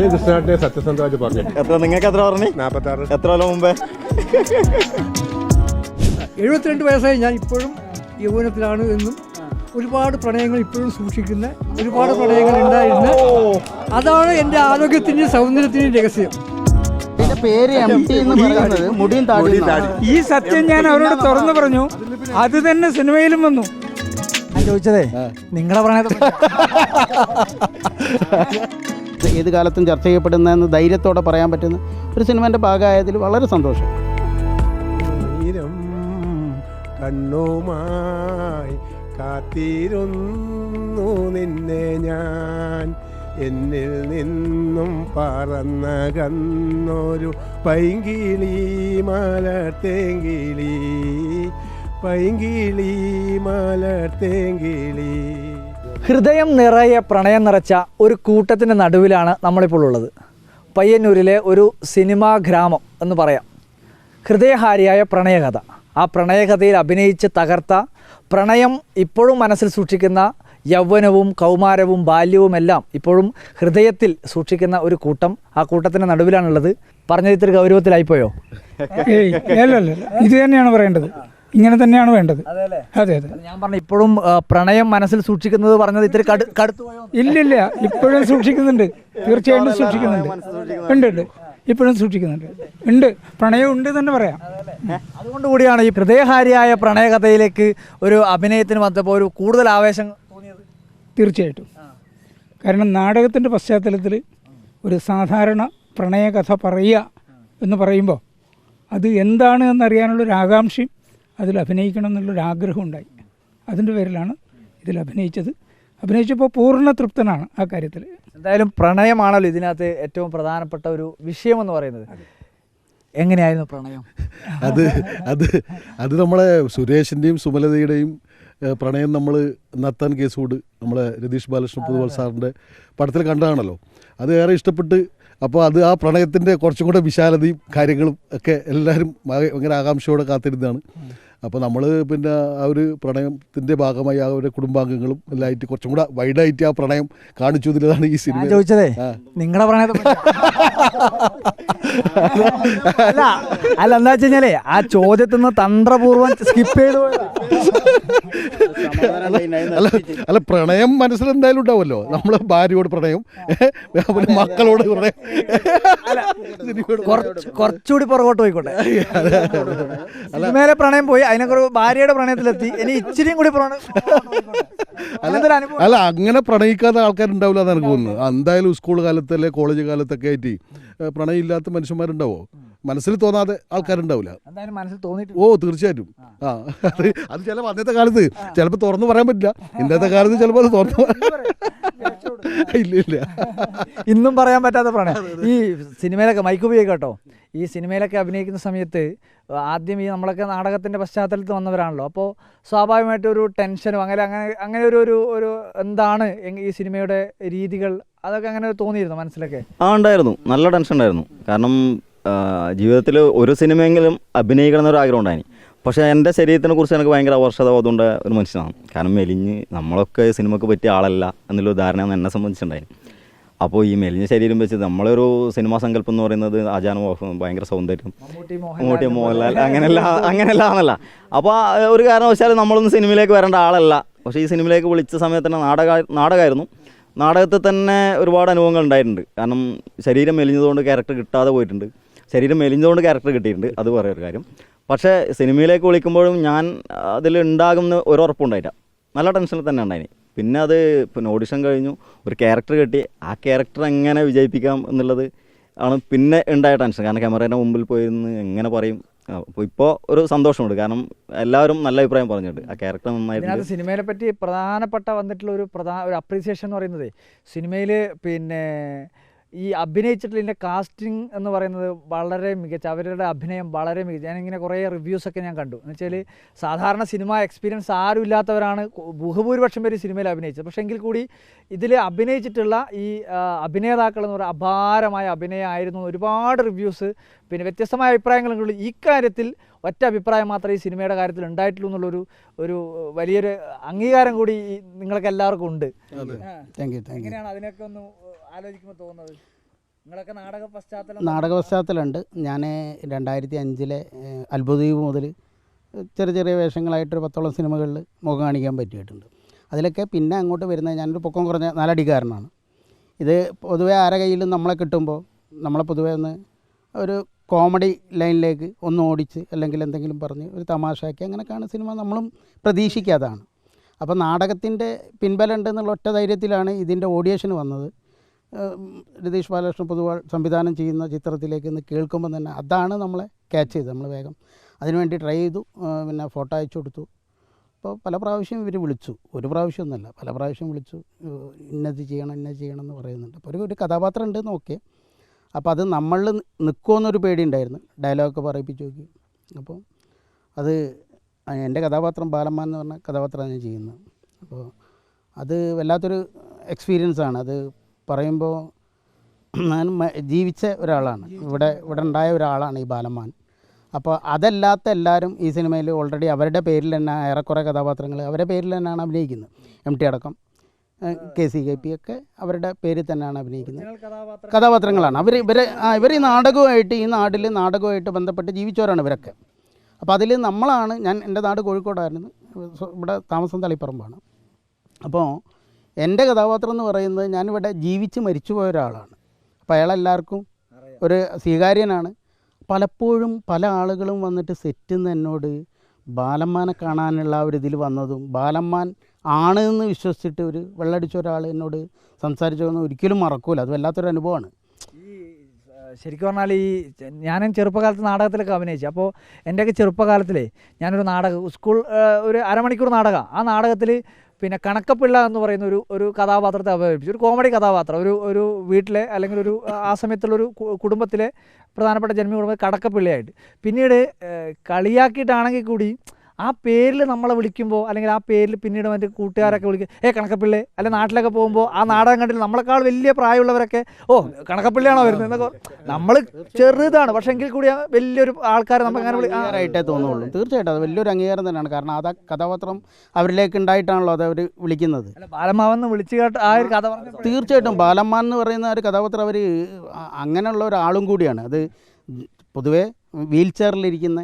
ഞാൻ കൃഷ്ണനാട്ടിനെ സത്യസന്ധമായിട്ട് പറഞ്ഞു. എത്ര നിങ്ങൾക്ക് എത്ര പറഞ്ഞു? 46. എത്ര കൊല്ലം മുമ്പേ? 72 വയസ്സായി. ഞാൻ ഇപ്പോഴും യൗവനത്തിലാണ് എന്നും ഒരുപാട് പ്രണയങ്ങൾ ഇപ്പോഴും സൂക്ഷിക്കുന്ന ഒരുപാട് പ്രണയങ്ങൾ ഉണ്ടായിരുന്ന അതാണ് എൻ്റെ ആരോഗ്യത്തിൻ്റെയും സൗന്ദര്യത്തിൻ്റെയും രഹസ്യം. പേര് MP എന്ന് പറയുന്നത് മുടിയും താടിയും. ഈ സത്യം ഞാൻ അവരോട് തുറന്നു പറഞ്ഞു. അത് തന്നെ സിനിമയിലും വന്നു. ഞാൻ ചോദിച്ചതേ നിങ്ങളെ പ്രണയത്തെ ഏത് കാലത്തും ചർച്ച ചെയ്യപ്പെടുന്നതെന്ന് ധൈര്യത്തോടെ പറയാൻ പറ്റുന്ന ഒരു സിനിമേൻ്റെ ഭാഗമായതിൽ വളരെ സന്തോഷം. കണ്ണുമായി കാത്തിരുന്നു നിന്നെ ഞാൻ, എന്നിൽ നിന്നും പറന്നകന്നൊരു പൈങ്കിളി മലർത്തേങ്കിളി, പൈങ്കിളി മലർത്തേങ്കിളി. ഹൃദയം നിറയെ പ്രണയം നിറച്ച ഒരു കൂട്ടത്തിൻ്റെ നടുവിലാണ് നമ്മളിപ്പോൾ ഉള്ളത്. പയ്യന്നൂരിലെ ഒരു സിനിമാ ഗ്രാമം എന്ന് പറയാം. ഹൃദയഹാരിയായ പ്രണയകഥ. ആ പ്രണയകഥയിൽ അഭിനയിച്ച് തകർത്ത, പ്രണയം ഇപ്പോഴും മനസ്സിൽ സൂക്ഷിക്കുന്ന, യൗവനവും കൗമാരവും ബാല്യവും എല്ലാം ഇപ്പോഴും ഹൃദയത്തിൽ സൂക്ഷിക്കുന്ന ഒരു കൂട്ടം. ആ കൂട്ടത്തിൻ്റെ നടുവിലാണുള്ളത്. പറഞ്ഞത് ഇത്തിരി ഗൗരവത്തിലായിപ്പോയോ? അല്ലല്ല, ഇത് തന്നെയാണ് പറയേണ്ടത്. ഇങ്ങനെ തന്നെയാണ് വേണ്ടത്. അതെ അതെ. ഞാൻ പറഞ്ഞു ഇപ്പോഴും പ്രണയം മനസ്സിൽ സൂക്ഷിക്കുന്നത് പറഞ്ഞത് ഇത്തിരി കടുത്തുപോയോ? ഇല്ലില്ല, ഇപ്പോഴും സൂക്ഷിക്കുന്നുണ്ട്. തീർച്ചയായിട്ടും സൂക്ഷിക്കുന്നുണ്ട്. ഉണ്ട് ഉണ്ട്, ഇപ്പോഴും സൂക്ഷിക്കുന്നുണ്ട്. ഉണ്ട്, പ്രണയം ഉണ്ട് തന്നെ പറയാം. അതുകൊണ്ട് കൂടിയാണ് ഈ ഹൃദയഹാരിയായ പ്രണയകഥയിലേക്ക് ഒരു അഭിനയത്തിന് വന്നപ്പോൾ ഒരു കൂടുതൽ ആവേശം തോന്നിയത്. തീർച്ചയായിട്ടും. കാരണം നാടകത്തിൻ്റെ പശ്ചാത്തലത്തിൽ ഒരു സാധാരണ പ്രണയകഥ പറയുക എന്ന് പറയുമ്പോൾ അത് എന്താണ് എന്നറിയാനുള്ളൊരു ആകാംക്ഷയും അതിൽ അഭിനയിക്കണം എന്നുള്ളൊരാഗ്രഹം ഉണ്ടായി. അതിൻ്റെ പേരിലാണ് ഇതിൽ അഭിനയിച്ചപ്പോൾ പൂർണ്ണ തൃപ്തനാണ് ആ കാര്യത്തിൽ. എന്തായാലും പ്രണയമാണല്ലോ ഇതിനകത്ത് ഏറ്റവും പ്രധാനപ്പെട്ട ഒരു വിഷയമെന്ന് പറയുന്നത്. എങ്ങനെയായിരുന്നു പ്രണയം? അത് നമ്മളെ സുരേഷിൻ്റെയും സുമലതയുടെയും പ്രണയം നമ്മൾ നത്താൻ കേസോട് നമ്മളെ രതീഷ് ബാലകൃഷ്ണ പൊതുവാൾ സാറിൻ്റെ പടത്തിൽ കണ്ടതാണല്ലോ. അത് ഏറെ ഇഷ്ടപ്പെട്ട്, അപ്പോൾ അത് ആ പ്രണയത്തിൻ്റെ കുറച്ചും കൂടെ വിശാലതയും കാര്യങ്ങളും ഒക്കെ എല്ലാവരും ഭയങ്കര ആകാംക്ഷയോടെ കാത്തിരുന്നതാണ്. അപ്പോൾ നമ്മൾ പിന്നെ ആ ഒരു പ്രണയത്തിൻ്റെ ഭാഗമായി ആ ഒരു കുടുംബാംഗങ്ങളും എല്ലായിട്ട് കുറച്ചും കൂടെ വൈഡായിട്ട് ആ പ്രണയം കാണിച്ചു എന്നതാണ് ഈ സിനിമ. ചോദിച്ചതേ നിങ്ങളുടെ പ്രണയത്തെ അല്ല എന്താ വെച്ച് കഴിഞ്ഞാലേ ആ ചോദ്യത്തിൽ നിന്ന് തന്ത്രപൂർവ്വം സ്കിപ്പ് ചെയ്തു. അല്ല, പ്രണയം മനസ്സിലെന്തായാലും ഉണ്ടാവുമല്ലോ. നമ്മളെ ഭാര്യയോട് പ്രണയം, മക്കളോട് പ്രണയം, കുറച്ചുകൂടി പുറകോട്ട് പോയിക്കോട്ടെ. സിനിമയിലെ പ്രണയം പോയി, അതിനെക്കുറിച്ച് ഭാര്യയുടെ പ്രണയത്തിലെത്തി, ഇനി ഇച്ചിരിയും കൂടി അല്ല, അങ്ങനെ പ്രണയിക്കാത്ത ആൾക്കാരുണ്ടാവില്ല എന്ന് എനിക്ക് തോന്നുന്നു. എന്തായാലും സ്കൂൾ കാലത്ത് അല്ലെ കോളേജ് കാലത്തൊക്കെ ആയിട്ട് പ്രണയം ഇല്ലാത്ത മനുഷ്യന്മാരുണ്ടാവോ? മനസ്സിൽ തോന്നാതെ ആൾക്കാരുണ്ടാവില്ല. ഓ തീർച്ചയായിട്ടും. അത് ചിലപ്പോൾ അന്നത്തെ കാലത്ത് ചിലപ്പോൾ തുറന്നു പറയാൻ പറ്റില്ല. ഇന്നത്തെ കാലത്ത് ചിലപ്പോൾ അത് തുറന്നു ഇല്ല ഇന്നും പറയാൻ പറ്റാത്ത പ്രണയം. ഈ സിനിമയിലൊക്കെ മൈക്ക് ഉപയോഗിക്കട്ടോ, ഈ സിനിമയിലൊക്കെ അഭിനയിക്കുന്ന സമയത്ത് ആദ്യം ഈ നമ്മളൊക്കെ നാടകത്തിൻ്റെ പശ്ചാത്തലത്തിൽ വന്നവരാണല്ലോ. അപ്പോൾ സ്വാഭാവികമായിട്ടും ഒരു ടെൻഷനും അങ്ങനെ ഒരു എന്താണ് ഈ സിനിമയുടെ രീതികൾ, അതൊക്കെ അങ്ങനെ തോന്നിയിരുന്നു മനസ്സിലൊക്കെ? ഉണ്ടായിരുന്നു, നല്ല ടെൻഷൻ ഉണ്ടായിരുന്നു. കാരണം ജീവിതത്തിൽ ഒരു സിനിമയെങ്കിലും അഭിനയിക്കണം എന്നൊരു ആഗ്രഹം ഉണ്ടായി. പക്ഷേ എൻ്റെ ശരീരത്തിനെ കുറിച്ച് എനിക്ക് ഭയങ്കര അവർഷതബോധമുണ്ട ഒരു മനുഷ്യനാണ്. കാരണം മെലിഞ്ഞ് നമ്മളൊക്കെ സിനിമയ്ക്ക് പറ്റിയ ആളല്ല എന്നുള്ള ധാരണ എന്നെ സംബന്ധിച്ചുണ്ടായി. അപ്പോൾ ഈ മെലിഞ്ഞ ശരീരം വെച്ച് നമ്മളൊരു സിനിമാ സങ്കല്പം എന്ന് പറയുന്നത് ആചാരമോഹം, ഭയങ്കര സൗന്ദര്യം, മമ്മൂട്ടി, മോഹൻലാൽ, അങ്ങനെയല്ല ആണല്ല. അപ്പോൾ ഒരു കാരണവശാലും നമ്മളൊന്നും സിനിമയിലേക്ക് വരേണ്ട ആളല്ല. പക്ഷേ ഈ സിനിമയിലേക്ക് വിളിച്ച സമയത്ത് തന്നെ നാടകമായിരുന്നു. നാടകത്തിൽ തന്നെ ഒരുപാട് അനുഭവങ്ങൾ ഉണ്ടായിട്ടുണ്ട്. കാരണം ശരീരം മെലിഞ്ഞതുകൊണ്ട് ക്യാരക്ടർ കിട്ടാതെ പോയിട്ടുണ്ട്, ശരീരം മെലിഞ്ഞതുകൊണ്ട് ക്യാരക്ടർ കിട്ടിയിട്ടുണ്ട്, അത് വേറെ ഒരു കാര്യം. പക്ഷേ സിനിമയിലേക്ക് വിളിക്കുമ്പോഴും ഞാൻ അതിലുണ്ടാകുന്ന ഒരു ഉറപ്പുണ്ടായില്ല. നല്ല ടെൻഷനിൽ തന്നെ ഉണ്ടായിന്. പിന്നെ ഓഡിഷൻ കഴിഞ്ഞു, ഒരു ക്യാരക്ടർ കിട്ടി, ആ ക്യാരക്ടർ എങ്ങനെ വിജയിപ്പിക്കാം എന്നുള്ളത് ആണ് പിന്നെ ഉണ്ടായ ടെൻഷൻ. കാരണം ക്യാമറേൻ്റെ മുമ്പിൽ പോയിരുന്ന് എങ്ങനെ പറയും. അപ്പോൾ ഇപ്പോൾ ഒരു സന്തോഷമുണ്ട്, കാരണം എല്ലാവരും നല്ല അഭിപ്രായം പറഞ്ഞിട്ട് ആ ക്യാരക്ടർ നന്നായിട്ട്. സിനിമയെ പറ്റി പ്രധാനപ്പെട്ട വന്നിട്ടുള്ള ഒരു അപ്രീസിയേഷൻ എന്ന് പറയുന്നത് സിനിമയിൽ പിന്നെ ഈ അഭിനയിച്ചിട്ടുള്ള കാസ്റ്റിംഗ് എന്ന് പറയുന്നത് വളരെ മികച്ച, അവരുടെ അഭിനയം വളരെ മികച്ച. ഞാനിങ്ങനെ കുറേ റിവ്യൂസൊക്കെ ഞാൻ കണ്ടു. എന്ന് വെച്ചാൽ സാധാരണ സിനിമ എക്സ്പീരിയൻസ് ആരും ഇല്ലാത്തവരാണ് ബഹുഭൂരിപക്ഷം പേര് സിനിമയിൽ അഭിനയിച്ചത്. പക്ഷേ എങ്കിൽ കൂടി ഇതിൽ അഭിനയിച്ചിട്ടുള്ള ഈ അഭിനേതാക്കൾ എന്ന് പറയുക അപാരമായ അഭിനയമായിരുന്നു. ഒരുപാട് റിവ്യൂസ്, പിന്നെ വ്യത്യസ്തമായ അഭിപ്രായങ്ങളുള്ള ഈ കാര്യത്തിൽ ഒറ്റ അഭിപ്രായം മാത്രമേ ഈ സിനിമയുടെ കാര്യത്തിൽ ഉണ്ടായിട്ടുള്ളൂ എന്നുള്ളൊരു വലിയൊരു അംഗീകാരം കൂടി നിങ്ങൾക്ക് എല്ലാവർക്കും ഉണ്ട്. Thank you. എങ്ങനെയാണ് അതിനൊക്കെ ഒന്ന് ആലോചിക്കുമ്പോൾ തോന്നുന്നത്? നിങ്ങളൊക്കെ നാടക പശ്ചാത്തലം നാടക പശ്ചാത്തലമുണ്ട്. ഞാൻ 2005 അത്ഭുതദ്വീപ് മുതൽ ചെറിയ ചെറിയ വേഷങ്ങളായിട്ടൊരു 10ഓളം സിനിമകളിൽ മുഖം കാണിക്കാൻ പറ്റിയിട്ടുണ്ട്. അതിലൊക്കെ പിന്നെ അങ്ങോട്ട് വരുന്നത് ഞാനൊരു പൊക്കം കുറഞ്ഞ 4 അടിക്കാരനാണ്. ഇത് പൊതുവേ ആരെ കയ്യിലും നമ്മളെ കിട്ടുമ്പോൾ നമ്മളെ പൊതുവേ ഒന്ന് ഒരു കോമഡി ലൈനിലേക്ക് ഒന്ന് ഓടിച്ച് അല്ലെങ്കിൽ എന്തെങ്കിലും പറഞ്ഞ് ഒരു തമാശയാക്കി അങ്ങനെയൊക്കെയാണ് സിനിമ നമ്മളും പ്രതീക്ഷിക്കാതാണ്. അപ്പോൾ നാടകത്തിൻ്റെ പിൻബലം ഉണ്ടെന്നുള്ള ഒറ്റ ധൈര്യത്തിലാണ് ഇതിൻ്റെ ഓഡിയേഷന് വന്നത്. രതീഷ് ബാലകൃഷ്ണൻ പൊതുവാൾ സംവിധാനം ചെയ്യുന്ന ചിത്രത്തിലേക്ക് ഇന്ന് കേൾക്കുമ്പോൾ തന്നെ അതാണ് നമ്മളെ ക്യാച്ച് ചെയ്തത്. നമ്മൾ വേഗം അതിനുവേണ്ടി ട്രൈ ചെയ്തു. പിന്നെ ഫോട്ടോ അയച്ചു കൊടുത്തു. അപ്പോൾ പല പ്രാവശ്യം ഇവർ വിളിച്ചു, ഒരു പ്രാവശ്യമൊന്നുമല്ല, പല പ്രാവശ്യം വിളിച്ചു. ഇന്നത് ചെയ്യണം എന്ന് പറയുന്നുണ്ട്. അപ്പോൾ ഒരു കഥാപാത്രം ഉണ്ടെന്ന് ഓക്കെ. അപ്പോൾ അത് നമ്മളിൽ നിൽക്കുമെന്നൊരു പേടിയുണ്ടായിരുന്നു. ഡയലോഗൊക്കെ പറയിപ്പിച്ച് നോക്കി. അപ്പോൾ അത് എൻ്റെ കഥാപാത്രം ബാലമ്മാൻ എന്ന് പറഞ്ഞ കഥാപാത്രമാണ് ഞാൻ ചെയ്യുന്നത്. അപ്പോൾ അത് വല്ലാത്തൊരു എക്സ്പീരിയൻസാണ്. അത് പറയുമ്പോൾ ഞാൻ ജീവിച്ച ഒരാളാണ്, ഇവിടെ ഉണ്ടായ ഒരാളാണ് ഈ ബാലമ്മാൻ. അപ്പോൾ അതല്ലാത്ത എല്ലാവരും ഈ സിനിമയിൽ ഓൾറെഡി അവരുടെ പേരിൽ തന്നെ ഏറെക്കുറെ കഥാപാത്രങ്ങൾ അവരുടെ പേരിൽ തന്നെയാണ് അഭിനയിക്കുന്നത്. MT അടക്കം KCKP ഒക്കെ അവരുടെ പേരിൽ തന്നെയാണ് അഭിനയിക്കുന്നത് കഥാപാത്രങ്ങളാണ്. ഇവർ ഈ നാടകവുമായിട്ട് ഈ നാട്ടിൽ നാടകവുമായിട്ട് ബന്ധപ്പെട്ട് ജീവിച്ചവരാണ് ഇവരൊക്കെ. അപ്പോൾ അതിൽ നമ്മളാണ്, എൻ്റെ നാട് കോഴിക്കോടായിരുന്നു, ഇവിടെ താമസം തളിപ്പറമ്പാണ്. അപ്പോൾ എൻ്റെ കഥാപാത്രം എന്ന് പറയുന്നത് ഞാനിവിടെ ജീവിച്ച് മരിച്ചു പോയ ഒരാളാണ്. അപ്പോൾ അയാളെല്ലാവർക്കും ഒരു സ്വീകാര്യനാണ്. പലപ്പോഴും പല ആളുകളും വന്നിട്ട് സെറ്റിൽ നിന്ന് എന്നോട് ബാലമ്മാനെ കാണാനുള്ള ഒരു ഇതിൽ വന്നതും ബാലമ്മാൻ ആണ് എന്ന് വിശ്വസിച്ചിട്ട് ഒരു വെള്ളടിച്ച ഒരാൾ എന്നോട് സംസാരിച്ചതൊന്നും ഒരിക്കലും മറക്കൂല. അത് വല്ലാത്തൊരു അനുഭവമാണ്. ശരിക്കും പറഞ്ഞാൽ ഞാനും ചെറുപ്പകാലത്ത് നാടകത്തിലൊക്കെ അഭിനയിച്ചു. അപ്പോൾ എൻ്റെയൊക്കെ ചെറുപ്പകാലത്തിലേ ഞാനൊരു നാടകം ഒരു അരമണിക്കൂർ നാടകം, ആ നാടകത്തിൽ പിന്നെ കണക്കപ്പിള്ള എന്ന് പറയുന്ന ഒരു കഥാപാത്രത്തെ അവതരിപ്പിച്ചു. ഒരു കോമഡി കഥാപാത്രം, ഒരു വീട്ടിലെ അല്ലെങ്കിൽ ആ സമയത്തുള്ളൊരു കുടുംബത്തിലെ പ്രധാനപ്പെട്ട ജന്മകുടുംബം കടക്കപ്പിള്ളയായിട്ട്. പിന്നീട് കളിയാക്കിയിട്ടാണെങ്കിൽ കൂടി ആ പേരിൽ നമ്മളെ വിളിക്കുമ്പോൾ അല്ലെങ്കിൽ ആ പേരിൽ പിന്നീട് മറ്റു കൂട്ടുകാരൊക്കെ വിളിക്കും, കണക്കപ്പിള്ളേ, അല്ലെങ്കിൽ നാട്ടിലൊക്കെ പോകുമ്പോൾ ആ നാടകം കണ്ടിട്ട് നമ്മളെക്കാൾ വലിയ പ്രായമുള്ളവരൊക്കെ കണക്കപ്പിള്ളയാണോ വരുന്നത് എന്നൊക്കെ. നമ്മൾ ചെറുതാണ്, പക്ഷേ എങ്കിൽ കൂടി വലിയൊരു ആൾക്കാരെ നമുക്ക് അങ്ങനെ അംഗീകാരമായിട്ടേ തോന്നുള്ളൂ. തീർച്ചയായിട്ടും അത് വലിയൊരു അംഗീകാരം തന്നെയാണ്. കാരണം ആ കഥാപാത്രം അവരിലേക്ക് ഉണ്ടായിട്ടാണല്ലോ അത് അവർ വിളിക്കുന്നത്. ബാലമ്മാവെന്ന് വിളിച്ചു കേട്ട് ആ ഒരു കഥ പറഞ്ഞു. തീർച്ചയായിട്ടും ബാലമ്മാൻ എന്ന് പറയുന്ന ഒരു കഥാപാത്രം അവർ അങ്ങനെയുള്ള ഒരാളും കൂടിയാണ്. അത് പൊതുവേ വീൽ ചെയറിലിരിക്കുന്ന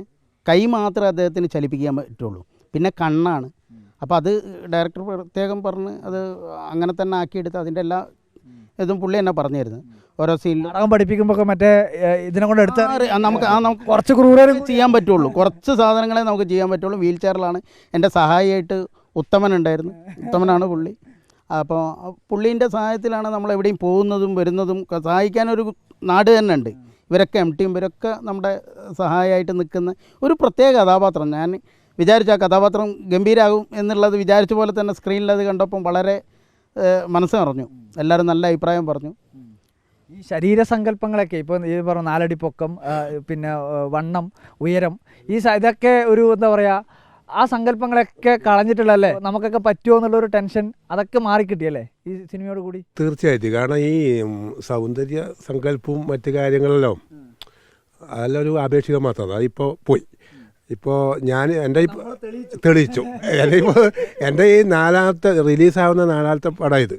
കൈ മാത്രമേ അദ്ദേഹത്തിന് ചലിപ്പിക്കാൻ പറ്റുള്ളൂ, പിന്നെ കണ്ണാണ്. അപ്പോൾ അത് ഡയറക്ടർ പ്രത്യേകം പറഞ്ഞ് അത് അങ്ങനെ തന്നെ ആക്കിയെടുത്ത് അതിൻ്റെ എല്ലാ ഇതും പുള്ളി തന്നെ പറഞ്ഞു തരുന്നത്. ഓരോ സീനിലും നാടകം പഠിപ്പിക്കുമ്പോൾ മറ്റേ ഇതിനെ കൊണ്ട് എടുത്ത് നമുക്ക് കുറച്ച് ക്രൂരം ചെയ്യാൻ പറ്റുള്ളൂ, കുറച്ച് സാധനങ്ങളെ നമുക്ക് ചെയ്യാൻ പറ്റുള്ളൂ. വീൽ ചെയറിലാണ്. എൻ്റെ സഹായിയായിട്ട് ഉത്തമനുണ്ടായിരുന്നു, ഉത്തമനാണ് പുള്ളി. അപ്പോൾ പുള്ളീൻ്റെ സഹായത്തിലാണ് നമ്മൾ എവിടെയും പോകുന്നതും വരുന്നതും. സഹായിക്കാനൊരു നാട് തന്നെ ഉണ്ട്. ഇവരൊക്കെ MT ഇവരൊക്കെ നമ്മുടെ സഹായമായിട്ട് നിൽക്കുന്ന ഒരു പ്രത്യേക കഥാപാത്രം. ഞാൻ വിചാരിച്ച ആ കഥാപാത്രം ഗംഭീരാകും എന്നുള്ളത് വിചാരിച്ച പോലെ തന്നെ സ്ക്രീനിലത് കണ്ടപ്പം വളരെ മനസ്സ് നിറഞ്ഞു. എല്ലാവരും നല്ല അഭിപ്രായം പറഞ്ഞു. ഈ ശരീരസങ്കല്പങ്ങളൊക്കെ ഇപ്പോൾ ഈ പറഞ്ഞ 4 അടി പൊക്കം, പിന്നെ വണ്ണം, ഉയരം, ഇതൊക്കെ ഒരു എന്താ പറയുക, ആ സങ്കല്പങ്ങളൊക്കെ കളഞ്ഞിട്ടുള്ളല്ലേ നമുക്കൊക്കെ പറ്റുമോ എന്നുള്ളൊരു ടെൻഷൻ അതൊക്കെ മാറിക്കിട്ടിയല്ലേ ഈ സിനിമയോട് കൂടി? തീർച്ചയായിട്ടും. കാരണം ഈ സൗന്ദര്യ സങ്കല്പവും മറ്റു കാര്യങ്ങളെല്ലാം അതെല്ലാം ഒരു ആപേക്ഷികം മാത്രമാണ്. അതിപ്പോൾ പോയി. ഇപ്പോൾ ഞാൻ എൻ്റെ തെളിയിച്ചു. എൻ്റെ ഈ റിലീസാവുന്ന 4ാമത്തെ പടം ആയത്.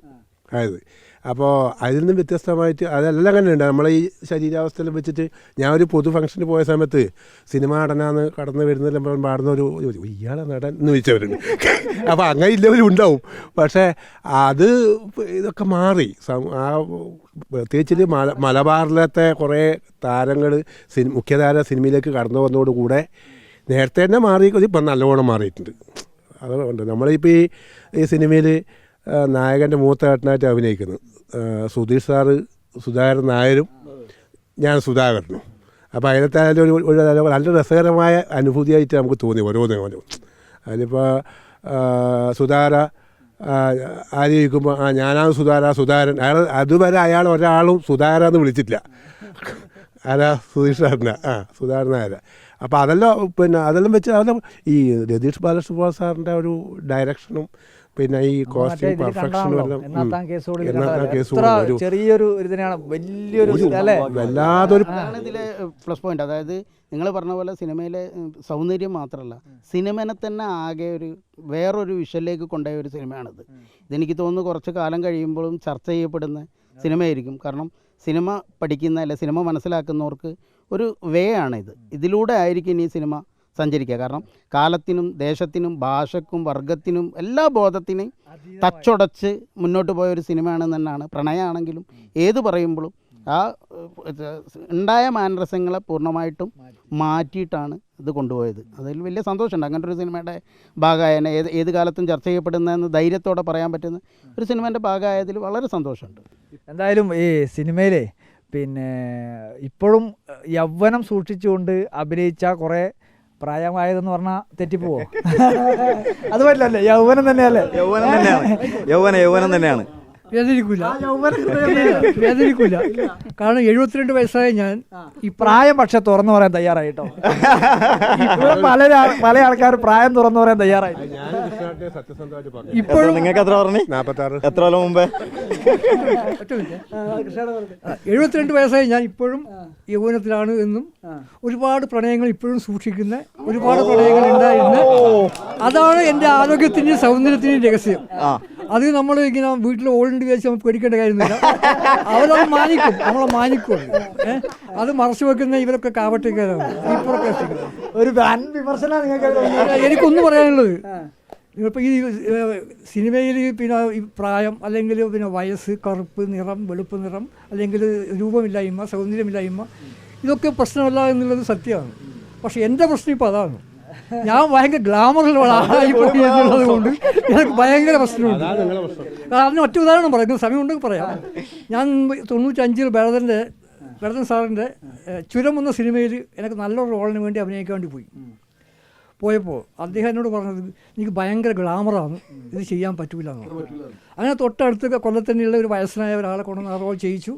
അപ്പോൾ അതിൽ നിന്നും വ്യത്യസ്തമായിട്ട് അതെല്ലാം അങ്ങനെ ഉണ്ട്. നമ്മളെ ഈ ശരീരാവസ്ഥയിൽ വെച്ചിട്ട് ഞാൻ ഒരു പൊതു ഫംഗ്ഷന് പോയ സമയത്ത് സിനിമ നടനാന്ന് കടന്നു വരുന്നതിൽ പാടുന്ന ഒരു ഇയാളെ നടൻ എന്ന് ചോദിച്ചവരുണ്ട്. അപ്പോൾ അങ്ങനെ ഇല്ലവരും ഉണ്ടാവും. പക്ഷേ അത് ഇതൊക്കെ മാറി. ആ പ്രത്യേകിച്ച് മലബാറിലത്തെ കുറേ താരങ്ങൾ മുഖ്യധാര സിനിമയിലേക്ക് കടന്നു വന്നതോടുകൂടെ നേരത്തെ തന്നെ മാറി, ഇപ്പം നല്ലവണ്ണം മാറിയിട്ടുണ്ട്. അതുകൊണ്ട് നമ്മളിപ്പോൾ ഈ സിനിമയിൽ നായകൻ്റെ മൂത്ത ഏട്ടനായിട്ട് അഭിനയിക്കുന്നു സുധീഷ് സാറ്, സുധാകരൻ നായരും ഞാൻ സുധാകരനും. അപ്പോൾ അതിനകത്ത് ഒരു നല്ല രസകരമായ അനുഭൂതിയായിട്ട് നമുക്ക് തോന്നി ഓരോന്നും. അതിലിപ്പോൾ സുധാര ആലോചിക്കുമ്പോൾ ഞാനാണ് സുധാരൻ. അതുവരെ അയാൾ ഒരാളും സുധാകരെന്ന് വിളിച്ചിട്ടില്ല. ആരാ? സുധീഷ് സാറിൻ്റെ സുധാകരൻ നായർ. അപ്പോൾ അതെല്ലാം വെച്ച് ഈ രതീഷ് ബാലകൃഷ്ണ സാറിൻ്റെ ഒരു ഡയറക്ഷനും പിന്നെ ഈ കോസ്റ്റ്യൂം പെർഫെക്ഷനും എല്ലാം ചെറിയൊരു വലിയൊരു വല്ലാതൊരു ഇതിലെ പ്ലസ് പോയിന്റ്. അതായത് നിങ്ങൾ പറഞ്ഞ പോലെ സിനിമയിലെ സൗന്ദര്യം മാത്രമല്ല, സിനിമനെ തന്നെ ആകെ വേറൊരു വിഷനിലേക്ക് കൊണ്ടുപോയ ഒരു സിനിമയാണിത്. ഇതെനിക്ക് തോന്നുന്നു കുറച്ച് കാലം കഴിയുമ്പോഴും ചർച്ച ചെയ്യപ്പെടുന്ന സിനിമയായിരിക്കും. കാരണം സിനിമ പഠിക്കുന്ന അല്ലെ സിനിമ മനസ്സിലാക്കുന്നവർക്ക് ഒരു വേ ആണിത്. ഇതിലൂടെ ആയിരിക്കും ഇനി സിനിമ സഞ്ചരിക്കുക. കാരണം കാലത്തിനും ദേശത്തിനും ഭാഷക്കും വർഗത്തിനും എല്ലാ ബോധത്തിനും തച്ചുടച്ച് മുന്നോട്ട് പോയ ഒരു സിനിമയാണെന്ന് തന്നെയാണ്. പ്രണയമാണെങ്കിലും ഏത് പറയുമ്പോഴും ആ ഉണ്ടായ മാനരസങ്ങളെ പൂർണ്ണമായിട്ടും മാറ്റിയിട്ടാണ് ഇത് കൊണ്ടുപോയത്. അതിൽ വലിയ സന്തോഷമുണ്ട്. അങ്ങനത്തെ ഒരു സിനിമയുടെ ഭാഗമായതിനെ ഏത് കാലത്തും ചർച്ച ചെയ്യപ്പെടുന്നതെന്ന് ധൈര്യത്തോടെ പറയാൻ പറ്റുന്ന ഒരു സിനിമേൻ്റെ ഭാഗമായതിൽ വളരെ സന്തോഷമുണ്ട്. എന്തായാലും ഈ സിനിമയിലെ പിന്നെ ഇപ്പോഴും യൗവനം സൂക്ഷിച്ചുകൊണ്ട് അഭിനയിച്ച കുറേ പ്രായമായതെന്ന് പറഞ്ഞാൽ തെറ്റിപ്പോവോ? അത് പറ്റില്ലല്ലേ? യൗവനം തന്നെയല്ലേ? യൗവനം തന്നെയാണ്. വേദനിക്കൂല, വേദനിക്കൂല. കാരണം 72 വയസ്സായ ഞാൻ ഈ പ്രായം പക്ഷെ തുറന്നു പറയാൻ തയ്യാറായിട്ടോ. പല ആൾക്കാർ പ്രായം തുറന്നു പറയാൻ തയ്യാറായി. ഇപ്പോഴും നിങ്ങൾക്ക് എത്ര പറഞ്ഞു? 46. എത്ര കൊല്ലം മുമ്പേ? 72 വയസ്സായ ഞാൻ ഇപ്പോഴും യൗവനത്തിലാണ് എന്നും ഒരുപാട് പ്രണയങ്ങൾ ഇപ്പോഴും സൂക്ഷിക്കുന്ന ഒരുപാട് പ്രണയങ്ങൾ ഉണ്ടായിരുന്നു. അതാണ് എൻ്റെ ആരോഗ്യത്തിൻ്റെയും സൗന്ദര്യത്തിൻ്റെയും രഹസ്യം. അത് നമ്മൾ ഇങ്ങനെ വീട്ടിൽ ഓൾഡ് വെച്ച് നമ്മൾ പേടിക്കേണ്ട കാര്യമൊന്നുമില്ല. അവരത് മാനിക്കും, നമ്മളെ മാനിക്കും. അത് മറച്ചു വെക്കുന്ന ഇവരൊക്കെ കാവട്ടിക്കാരാണ്. ഇപ്പോഴൊക്കെ ഒരു വിമർശനം നിങ്ങൾക്ക് എനിക്കൊന്നും പറയാനുള്ളത്, ഇപ്പോൾ ഈ സിനിമയിൽ പിന്നെ ഈ പ്രായം അല്ലെങ്കിൽ പിന്നെ വയസ്സ്, കറുപ്പ് നിറം, വെളുപ്പ് നിറം, അല്ലെങ്കിൽ രൂപമില്ലായ്മ, സൗന്ദര്യമില്ലായ്മ, ഇതൊക്കെ പ്രശ്നമല്ല എന്നുള്ളത് സത്യമാണ്. പക്ഷെ എൻ്റെ പ്രശ്നം ഇപ്പോൾ അതാണ്. ഞാൻ ഭയങ്കര ഗ്ലാമറുള്ള ആളായി പോയി എന്നുള്ളത് കൊണ്ട് എനിക്ക് ഭയങ്കര പ്രശ്നമുണ്ട്. അതിന് ഒറ്റ ഉദാഹരണം പറയുന്നത് സമയമുണ്ടെങ്കിൽ പറയാം. ഞാൻ 95 ഭരതൻ സാറിൻ്റെ ചുരം എന്ന സിനിമയിൽ എനിക്ക് നല്ലൊരു റോളിന് വേണ്ടി അഭിനയിക്കാൻ വേണ്ടി പോയപ്പോൾ അദ്ദേഹം എന്നോട് പറഞ്ഞത് എനിക്ക് ഭയങ്കര ഗ്ലാമറാണ്, ഇത് ചെയ്യാൻ പറ്റൂല എന്ന്. അങ്ങനെ തൊട്ടടുത്ത് കൊല്ലത്തന്നെയുള്ള ഒരു വയസ്സനായ ഒരാളെ കൊണ്ടുവന്ന് ആ റോൾ ചെയ്യിച്ചു.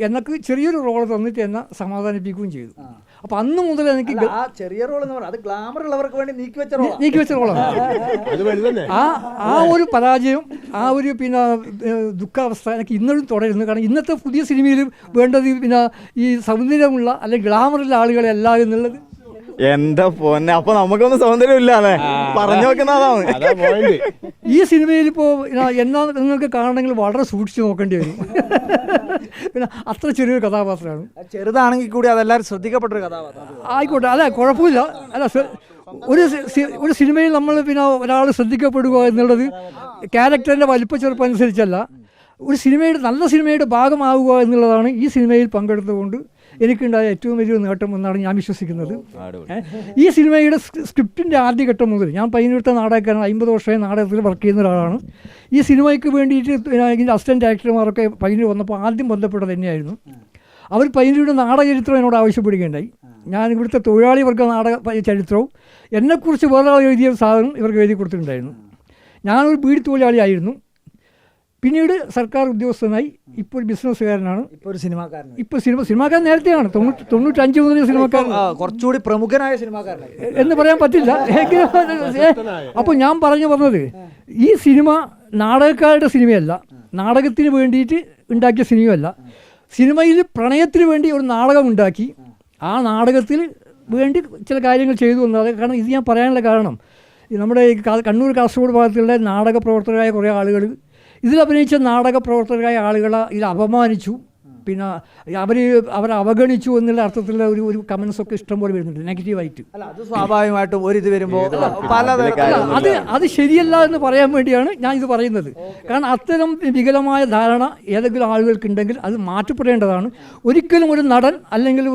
എനിക്ക് ചെറിയൊരു റോൾ തന്നിട്ട് എന്നെ സമാധാനിപ്പിക്കുകയും ചെയ്തു. അപ്പം അന്ന് മുതൽ എനിക്ക് ചെറിയ റോൾ എന്ന് പറഞ്ഞാൽ അത് ഗ്ലാമർ ഉള്ളവർക്ക് വേണ്ടി നീക്കി വെച്ച റോളാണ്. ആ ഒരു പരാജയം, ആ ഒരു പിന്നെ ദുഃഖാവസ്ഥ എനിക്ക് ഇന്നലും തുടരുന്നു. കാരണം ഇന്നത്തെ പുതിയ സിനിമയിൽ വേണ്ടത് പിന്നെ ഈ സൗന്ദര്യമുള്ള അല്ലെങ്കിൽ ഗ്ലാമറുള്ള ആളുകളെ അല്ല എന്നുള്ളത്. എന്റെ പൊന്നെ, അപ്പൊ നമുക്കൊന്നും സൗന്ദര്യം ഇല്ലാതെ പറഞ്ഞു വെക്കുന്നതാണ്. ഈ സിനിമയിൽ ഇപ്പോൾ എന്നാ നിങ്ങൾക്ക് കാണണമെങ്കിൽ വളരെ സൂക്ഷിച്ച് നോക്കേണ്ടി വരും. പിന്നെ അത്ര ചെറിയൊരു കഥാപാത്രമാണ്. ചെറുതാണെങ്കിൽ കൂടി അതെല്ലാവരും ശ്രദ്ധിക്കപ്പെട്ടൊരു കഥാപാത്രം ആയിക്കോട്ടെ, അല്ല കുഴപ്പമില്ല. അല്ല, ഒരു സിനിമയിൽ നമ്മൾ പിന്നെ ഒരാൾ ശ്രദ്ധിക്കപ്പെടുക എന്നുള്ളത് ക്യാരക്ടറിൻ്റെ വലിപ്പ ചെറുപ്പം അനുസരിച്ചല്ല, ഒരു സിനിമയുടെ നല്ല സിനിമയുടെ ഭാഗമാവുക എന്നുള്ളതാണ് ഈ സിനിമയിൽ പങ്കെടുത്തുകൊണ്ട് എനിക്കുണ്ടായ ഏറ്റവും വലിയൊരു നേട്ടം എന്നാണ് ഞാൻ വിശ്വസിക്കുന്നത്. ഈ സിനിമയുടെ സ്ക്രിപ്റ്റിൻ്റെ ആദ്യഘട്ടം മുതൽ ഞാൻ പയ്യന്നൂരത്തെ നാടകക്കാരൻ, 50 വർഷമായി നാടകത്തിൽ വർക്ക് ചെയ്യുന്ന ഒരാളാണ്. ഈ സിനിമയ്ക്ക് വേണ്ടിയിട്ട് ഇതിൻ്റെ അസിസ്റ്റൻറ്റ് ഡയറക്ടർമാരൊക്കെ പയ്യന്നൂർ വന്നപ്പോൾ ആദ്യം ബന്ധപ്പെട്ടത് തന്നെയായിരുന്നു. അവർ പയ്യന്നൂരുടെ നാടകചരിത്രം എന്നോട് ആവശ്യപ്പെടുകയുണ്ടായി. ഞാൻ ഇവിടുത്തെ തൊഴിലാളി വർഗ്ഗ നാടക ചരിത്രവും എന്നെക്കുറിച്ച് വേറൊരാൾ എഴുതിയ സാധനം ഇവർക്ക് എഴുതി കൊടുത്തിട്ടുണ്ടായിരുന്നു. ഞാനൊരു ബീഡി തൊഴിലാളിയായിരുന്നു, പിന്നീട് സർക്കാർ ഉദ്യോഗസ്ഥനായി, ഇപ്പോൾ ബിസിനസ്സുകാരനാണ്, ഇപ്പോൾ ഒരു സിനിമാക്കാരൻ. ഇപ്പോൾ സിനിമാക്കാരൻ നേരത്തെയാണ്, 95 മുതൽ സിനിമാക്കാരൻ, കുറച്ചുകൂടി പ്രമുഖനായ സിനിമാക്കാരൻ എന്ന് പറയാൻ പറ്റില്ല. അപ്പോൾ ഞാൻ പറഞ്ഞത് ഈ സിനിമ നാടകക്കാരുടെ സിനിമയല്ല, നാടകത്തിന് വേണ്ടിയിട്ട് ഉണ്ടാക്കിയ സിനിമയല്ല. സിനിമയിൽ പ്രണയത്തിന് വേണ്ടി ഒരു നാടകം ഉണ്ടാക്കി, ആ നാടകത്തിൽ വേണ്ടി ചില കാര്യങ്ങൾ ചെയ്തു വന്നത്. കാരണം ഇത് ഞാൻ പറയാനുള്ള കാരണം, നമ്മുടെ കണ്ണൂർ കാസർഗോഡ് ഭാഗത്തുള്ള നാടക പ്രവർത്തകരായ കുറേ ആളുകൾ, ഇതിൽ അഭിനയിച്ച നാടക പ്രവർത്തകരായ ആളുകളെ ഇത് അപമാനിച്ചു, പിന്നെ അവരെ അവഗണിച്ചു എന്നുള്ള അർത്ഥത്തിലുള്ള ഒരു കമൻസ് ഒക്കെ ഇഷ്ടംപോലെ വരുന്നുണ്ട് നെഗറ്റീവായിട്ട്. അത് സ്വാഭാവികമായിട്ടും ഒരിത് വരുമ്പോൾ അത് ശരിയല്ല എന്ന് പറയാൻ വേണ്ടിയാണ് ഞാൻ ഇത് പറയുന്നത്. കാരണം അത്തരം വികലമായ ധാരണ ഏതെങ്കിലും ആളുകൾക്കുണ്ടെങ്കിൽ അത് മാറ്റപ്പെടേണ്ടതാണ്. ഒരിക്കലും ഒരു നടൻ അല്ലെങ്കിൽ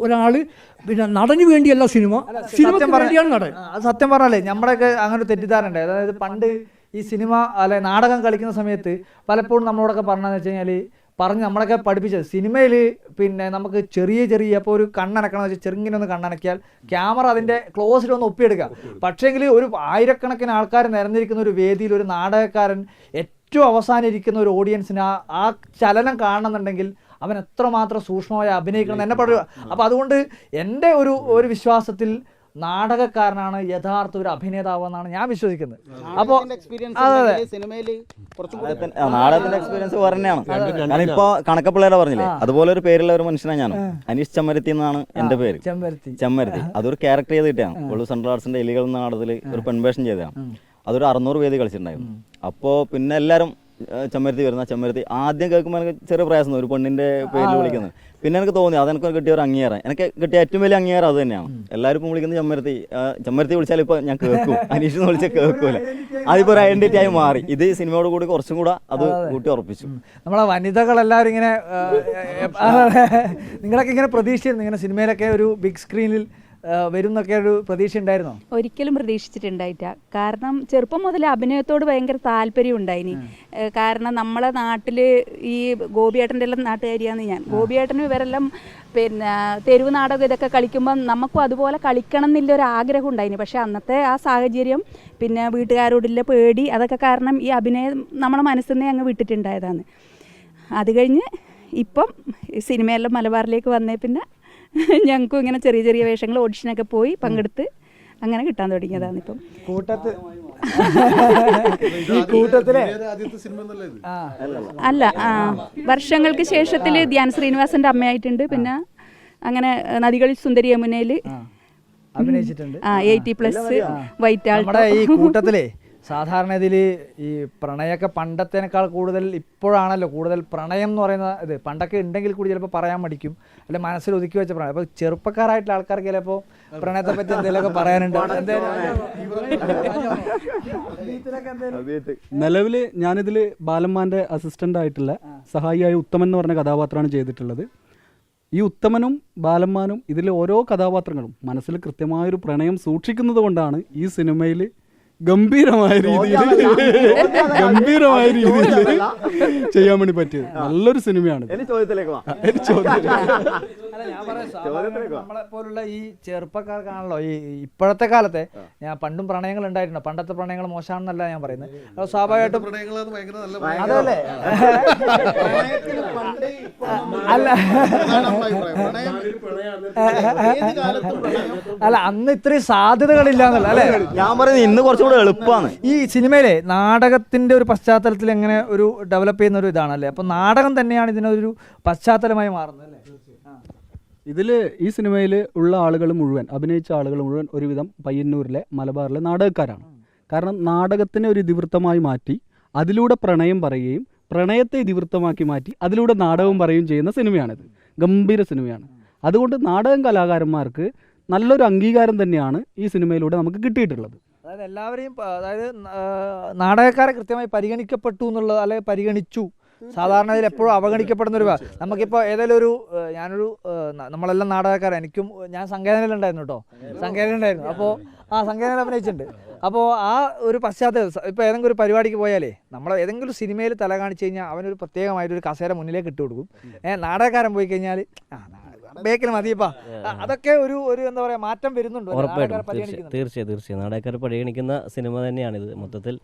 ഒരാൾ പിന്നെ നടന് വേണ്ടിയല്ല സിനിമയ്ക്ക് വേണ്ടിയാണ് നടൻ. അത് സത്യം പറഞ്ഞാലേ നമ്മുടെയൊക്കെ അങ്ങനെ തെറ്റിദ്ധാരണ ഉണ്ട്. അതായത് പണ്ട് ഈ സിനിമ അല്ലെ നാടകം കളിക്കുന്ന സമയത്ത് പലപ്പോഴും നമ്മളോടൊക്കെ പറഞ്ഞതെന്ന് വെച്ച് കഴിഞ്ഞാൽ നമ്മളൊക്കെ പഠിപ്പിച്ചത് സിനിമയിൽ പിന്നെ നമുക്ക് ചെറിയ ഇപ്പോൾ ഒരു കണ്ണനക്കണം വെച്ചാൽ ചെറുങ്ങനെ ഒന്ന് കണ്ണനക്കിയാൽ ക്യാമറ അതിൻ്റെ ക്ലോസിലൊന്ന് ഒപ്പിയെടുക്കുക. പക്ഷേങ്കിൽ ഒരു ആയിരക്കണക്കിന് ആൾക്കാർ നിരന്നിരിക്കുന്ന ഒരു വേദിയിൽ ഒരു നാടകക്കാരൻ ഏറ്റവും അവസാനം ഇരിക്കുന്ന ഒരു ഓഡിയൻസിന് ആ ചലനം കാണണമെന്നുണ്ടെങ്കിൽ അവൻ എത്രമാത്രം സൂക്ഷ്മമായി അഭിനയിക്കണം എന്ന് എന്നെ പറയുക. അപ്പോൾ അതുകൊണ്ട് എൻ്റെ ഒരു വിശ്വാസത്തിൽ നാടകക്കാരനാണ് യഥാർത്ഥ ഒരു അഭിനേതാവ് എന്നാണ് ഞാൻ വിശ്വസിക്കുന്നത്. അപ്പോൾ നാടകത്തിന്റെ എക്സ്പീരിയൻസ് പറഞ്ഞാണ്. കാരണം ഇപ്പൊ കണക്കപ്പിള്ളേരെ പറഞ്ഞില്ലേ, അതുപോലെ ഒരു പേരുള്ള ഒരു മനുഷ്യനാണ് ഞാൻ. അനീഷ് ചെമ്മരത്തി എന്നാണ് എന്റെ പേര്. ചെമ്മരത്തി അതൊരു ക്യാരക്ടർ ചെയ്ത് കിട്ടിയാണ്. ഒള്ളു സെൻട്രൽ ആർട്സിന്റെ എലികൾ എന്ന നാടകത്തിൽ ഒരു പെൺവേഷം ചെയ്തതാണ്. അതൊരു 600 വേദി കളിച്ചിട്ടുണ്ടായിരുന്നു. അപ്പോൾ പിന്നെ എല്ലാവരും ചെമ്മരത്തി വരുന്ന ചെമ്മരത്തി ആദ്യം കേൾക്കുമ്പോൾ എനിക്ക് ചെറിയ പ്രയാസം ഒരു പെണ്ണിൻ്റെ പേരിൽ വിളിക്കുന്നത്. പിന്നെ എനിക്ക് തോന്നി അതെനിക്ക് കിട്ടിയ ഒരു അംഗീകാരം, എനിക്ക് കിട്ടിയ ഏറ്റവും വലിയ അംഗീകാരം അത് തന്നെയാണ്. എല്ലാവരും ഇപ്പോൾ വിളിക്കുന്നത് ചെമ്മരത്തി. ചെമ്മരത്തി വിളിച്ചാൽ ഇപ്പോൾ ഞാൻ കേൾക്കും, അനീഷ് എന്ന് വിളിച്ചാൽ കേൾക്കൂല. അതിപ്പോൾ ഒരു ഐഡൻറ്റിറ്റി ആയി മാറി. ഇത് സിനിമയോട് കൂടി കുറച്ചും കൂടെ അത് കൂട്ടി ഉറപ്പിച്ചു. നമ്മളെ വനിതകളെല്ലാവരും ഇങ്ങനെ നിങ്ങളൊക്കെ ഇങ്ങനെ പ്രതീക്ഷിച്ചിരുന്നു ഇങ്ങനെ സിനിമയിലൊക്കെ ഒരു ബിഗ് സ്ക്രീനിൽ വരും എന്നൊക്കെ ഒരു പ്രതീക്ഷ ഉണ്ടായിരുന്നോ? ഒരിക്കലും പ്രതീക്ഷിച്ചിട്ടുണ്ടായിട്ട. കാരണം ചെറുപ്പം മുതൽ അഭിനയത്തോട് ഭയങ്കര താല്പര്യം ഉണ്ടായിനി. കാരണം നമ്മളെ നാട്ടിൽ ഈ ഗോപിയേട്ടൻ്റെ എല്ലാം നാട്ടുകാരിയാണ് ഞാൻ. ഗോപിയേട്ടനും ഇവരെല്ലാം പിന്നെ തെരുവ് നാടകം ഇതൊക്കെ കളിക്കുമ്പം നമുക്കും അതുപോലെ കളിക്കണം എന്നുള്ളൊരു ആഗ്രഹം ഉണ്ടായിനി. പക്ഷേ അന്നത്തെ ആ സാഹചര്യം പിന്നെ വീട്ടുകാരോടുള്ള പേടി അതൊക്കെ കാരണം ഈ അഭിനയം നമ്മളെ മനസ്സിൽ നിന്ന് അങ്ങ് വിട്ടിട്ടുണ്ടായതാണ്. അത് കഴിഞ്ഞ് ഇപ്പം സിനിമയെല്ലാം മലബാറിലേക്ക് വന്നേ പിന്നെ ഞങ്ങൾക്കും ഇങ്ങനെ ചെറിയ ചെറിയ വേഷങ്ങൾ ഓഡിഷനൊക്കെ പോയി പങ്കെടുത്ത് അങ്ങനെ കിട്ടാൻ തുടങ്ങിയതാണ്. ഇപ്പം കൂട്ടത്തിലെ അല്ല വർഷങ്ങൾക്ക് ശേഷത്തിൽ ധ്യാൻ ശ്രീനിവാസന്റെ അമ്മയായിട്ടുണ്ട്. പിന്നെ അങ്ങനെ നദികളിൽ സുന്ദരി യമുനയിൽ അഭിനയിച്ചിട്ടുണ്ട്. 80+ വൈറ്റ് ആൾ. നമ്മുടെ ഈ കൂട്ടത്തിലെ സാധാരണ ഇതിൽ ഈ പ്രണയമൊക്കെ പണ്ടത്തേനേക്കാൾ കൂടുതൽ ഇപ്പോഴാണല്ലോ കൂടുതൽ പ്രണയം എന്ന് പറയുന്ന ഇത്. പണ്ടൊക്കെ ഉണ്ടെങ്കിൽ കൂടി ചിലപ്പോൾ പറയാൻ മടിക്കും, അല്ലെ മനസ്സിൽ ഒതുക്കി വെച്ച പ്രണയം. അപ്പോൾ ചെറുപ്പക്കാരായിട്ടുള്ള ആൾക്കാർക്ക് ചിലപ്പോൾ പ്രണയത്തെ പറ്റി എന്തെങ്കിലുമൊക്കെ പറയാനുണ്ട്. നിലവിൽ ഞാനിതിൽ ബാലന്മാൻ്റെ അസിസ്റ്റൻ്റ് ആയിട്ടുള്ള സഹായിയായ ഉത്തമൻ എന്ന് പറഞ്ഞ കഥാപാത്രമാണ് ചെയ്തിട്ടുള്ളത്. ഈ ഉത്തമനും ബാലന്മാനും ഇതിലെ ഓരോ കഥാപാത്രങ്ങളും മനസ്സിൽ കൃത്യമായൊരു പ്രണയം സൂക്ഷിക്കുന്നത് കൊണ്ടാണ് ഈ സിനിമയിൽ ഗംഭീരമായ രീതിയിൽ ചെയ്യാൻ വേണ്ടി പറ്റിയത്. നല്ലൊരു സിനിമയാണ്. നമ്മളെ പോലുള്ള ഈ ചെറുപ്പക്കാർക്കാണല്ലോ ഈ ഇപ്പോഴത്തെ കാലത്തെ ഞാൻ പണ്ടും പ്രണയങ്ങൾ ഉണ്ടായിട്ടുണ്ട്. പണ്ടത്തെ പ്രണയങ്ങൾ മോശമാണെന്നല്ല ഞാൻ പറയുന്നത്. അപ്പോൾ സ്വാഭാവികമായിട്ടും അതല്ലേ അല്ല അല്ല അന്ന് ഇത്രയും സാധ്യതകളില്ല എന്നല്ല അല്ലേ ഞാൻ പറയുന്നത്. ഇന്ന് കുറച്ചുകൂടെ എളുപ്പമാണ്. ഈ സിനിമയിലെ നാടകത്തിന്റെ ഒരു പശ്ചാത്തലത്തിൽ എങ്ങനെ ഒരു ഡെവലപ്പ് ചെയ്യുന്ന ഒരു ഇതാണല്ലേ. അപ്പോൾ നാടകം തന്നെയാണ് ഇതിനൊരു പശ്ചാത്തലമായി മാറുന്നത് അല്ലേ? ഇതിൽ ഈ സിനിമയിൽ ഉള്ള ആളുകൾ മുഴുവൻ, അഭിനയിച്ച ആളുകൾ മുഴുവൻ ഒരുവിധം പയ്യന്നൂരിലെ മലബാറിലെ നാടകക്കാരാണ്. കാരണം നാടകത്തിനെ ഒരു ഇതിവൃത്തമായി മാറ്റി അതിലൂടെ പ്രണയം പറയുകയും പ്രണയത്തെ ഇതിവൃത്തമാക്കി മാറ്റി അതിലൂടെ നാടകം പറയുകയും ചെയ്യുന്ന സിനിമയാണിത്. ഗംഭീര സിനിമയാണ്. അതുകൊണ്ട് നാടകം കലാകാരന്മാർക്ക് നല്ലൊരു അംഗീകാരം തന്നെയാണ് ഈ സിനിമയിലൂടെ നമുക്ക് കിട്ടിയിട്ടുള്ളത്. അതായത് എല്ലാവരെയും അതായത് നാടകക്കാരെ കൃത്യമായി പരിഗണിക്കപ്പെട്ടു എന്നുള്ളത്, അല്ലെങ്കിൽ പരിഗണിച്ചു. സാധാരണ ഇതിൽ എപ്പോഴും അവഗണിക്കപ്പെടുന്ന ഒരു നമുക്കിപ്പോൾ ഏതെങ്കിലും ഒരു നമ്മളെല്ലാം നാടകക്കാരാണ്. എനിക്കും ഞാൻ സംഘടനയിലുണ്ടായിരുന്നു കേട്ടോ, സംഘടനയിലുണ്ടായിരുന്നു. അപ്പോൾ സംഘടനയിൽ അഭിനയിച്ചിട്ടുണ്ട്. അപ്പോൾ ആ ഒരു പശ്ചാത്തലം ഇപ്പോൾ ഏതെങ്കിലും ഒരു പരിപാടിക്ക് പോയാലേ നമ്മൾ ഏതെങ്കിലും സിനിമയിൽ തല കാണിച്ചു കഴിഞ്ഞാൽ അവനൊരു പ്രത്യേകമായിട്ടൊരു കസേര മുന്നിലേക്ക് ഇട്ട് കൊടുക്കും. നാടകക്കാരൻ പോയി കഴിഞ്ഞാൽ ബേക്കിൽ മതിയപ്പാ. അതൊക്കെ ഒരു എന്താ പറയുക മാറ്റം വരുന്നുണ്ട്. തീർച്ചയായും നാടകക്കാർ പരിഗണിക്കുന്ന സിനിമ തന്നെയാണിത്. മൊത്തത്തിൽ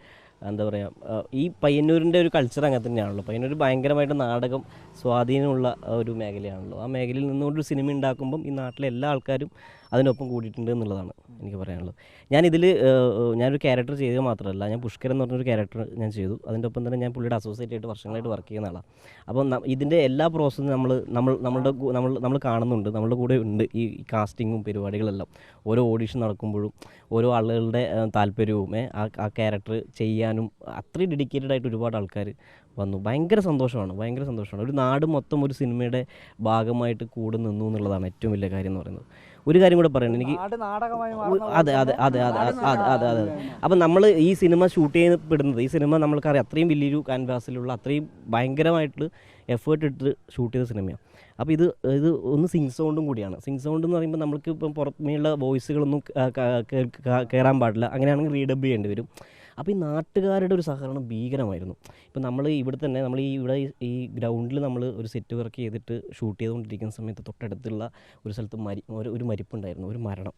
എന്താ പറയുക, ഈ പയ്യന്നൂരിൻ്റെ ഒരു കൾച്ചർ അങ്ങനെ തന്നെയാണല്ലോ. പയ്യന്നൂർ ഭയങ്കരമായിട്ട് നാടകം സ്വാധീനമുള്ള ഒരു മേഖലയാണല്ലോ. ആ മേഖലയിൽ നിന്നുകൊണ്ടൊരു സിനിമ ഉണ്ടാക്കുമ്പം ഈ നാട്ടിലെ എല്ലാ ആൾക്കാരും അതിനൊപ്പം കൂടിയിട്ടുണ്ട് എന്നുള്ളതാണ് എനിക്ക് പറയാനുള്ളത്. ഞാനൊരു ക്യാരക്ടർ ചെയ്തത് മാത്രമല്ല, ഞാൻ പുഷ്കരൻ എന്ന് പറഞ്ഞൊരു ക്യാരക്ടർ ഞാൻ ചെയ്തു. അതിൻ്റെ ഒപ്പം തന്നെ ഞാൻ പുള്ളിയുടെ അസോസിയേറ്റ് ആയിട്ട് വർഷങ്ങളായിട്ട് വർക്ക് ചെയ്യുന്ന ആളാണ്. അപ്പം ഇതിൻ്റെ എല്ലാ പ്രോസസ്സും നമ്മൾ കാണുന്നുണ്ട്, നമ്മളുടെ കൂടെ ഉണ്ട്. ഈ കാസ്റ്റിങ്ങും പരിപാടികളെല്ലാം ഓരോ ഓഡിഷൻ നടക്കുമ്പോഴും ഓരോ ആളുകളുടെ താല്പര്യവും ആ ക്യാരക്ടർ ചെയ്യാനും അത്രയും ഡെഡിക്കേറ്റഡ് ആയിട്ട് ഒരുപാട് ആൾക്കാർ വന്നു. ഭയങ്കര സന്തോഷമാണ്. ഒരു നാട് മൊത്തം ഒരു സിനിമയുടെ ഭാഗമായിട്ട് കൂടെ നിന്നു എന്നുള്ളതാണ് ഏറ്റവും വലിയ കാര്യം എന്ന് പറയുന്നത്. ഒരു കാര്യം കൂടെ പറയണം എനിക്ക്. അതെ. അപ്പം നമ്മൾ ഈ സിനിമ ഷൂട്ട് ചെയ്യപ്പെടുന്നത്, ഈ സിനിമ നമ്മൾക്കറിയാം അത്രയും വലിയൊരു ക്യാൻവാസിലുള്ള അത്രയും ഭയങ്കരമായിട്ട് എഫേർട്ട് ഇട്ട് ഷൂട്ട് ചെയ്ത സിനിമയാണ്. അപ്പോൾ ഇത് ഒന്ന് സിങ് സൗണ്ടും കൂടിയാണ്. സിങ് സൗണ്ട് എന്ന് പറയുമ്പോൾ നമ്മൾക്ക് ഇപ്പം പുറമേയുള്ള വോയിസുകളൊന്നും കയറാൻ പാടില്ല. അങ്ങനെയാണെങ്കിൽ റീഡബ് ചെയ്യേണ്ടി വരും. അപ്പോൾ ഈ നാട്ടുകാരുടെ ഒരു സഹകരണം ഭീകരമായിരുന്നു. ഇപ്പം നമ്മൾ ഇവിടെ തന്നെ ഈ ഗ്രൗണ്ടിൽ നമ്മൾ ഒരു സെറ്റ് വർക്ക് ചെയ്തിട്ട് ഷൂട്ട് ചെയ്തുകൊണ്ടിരിക്കുന്ന സമയത്ത് തൊട്ടടുത്തുള്ള ഒരു സ്ഥലത്ത് ഒരു മരിപ്പുണ്ടായിരുന്നു, ഒരു മരണം.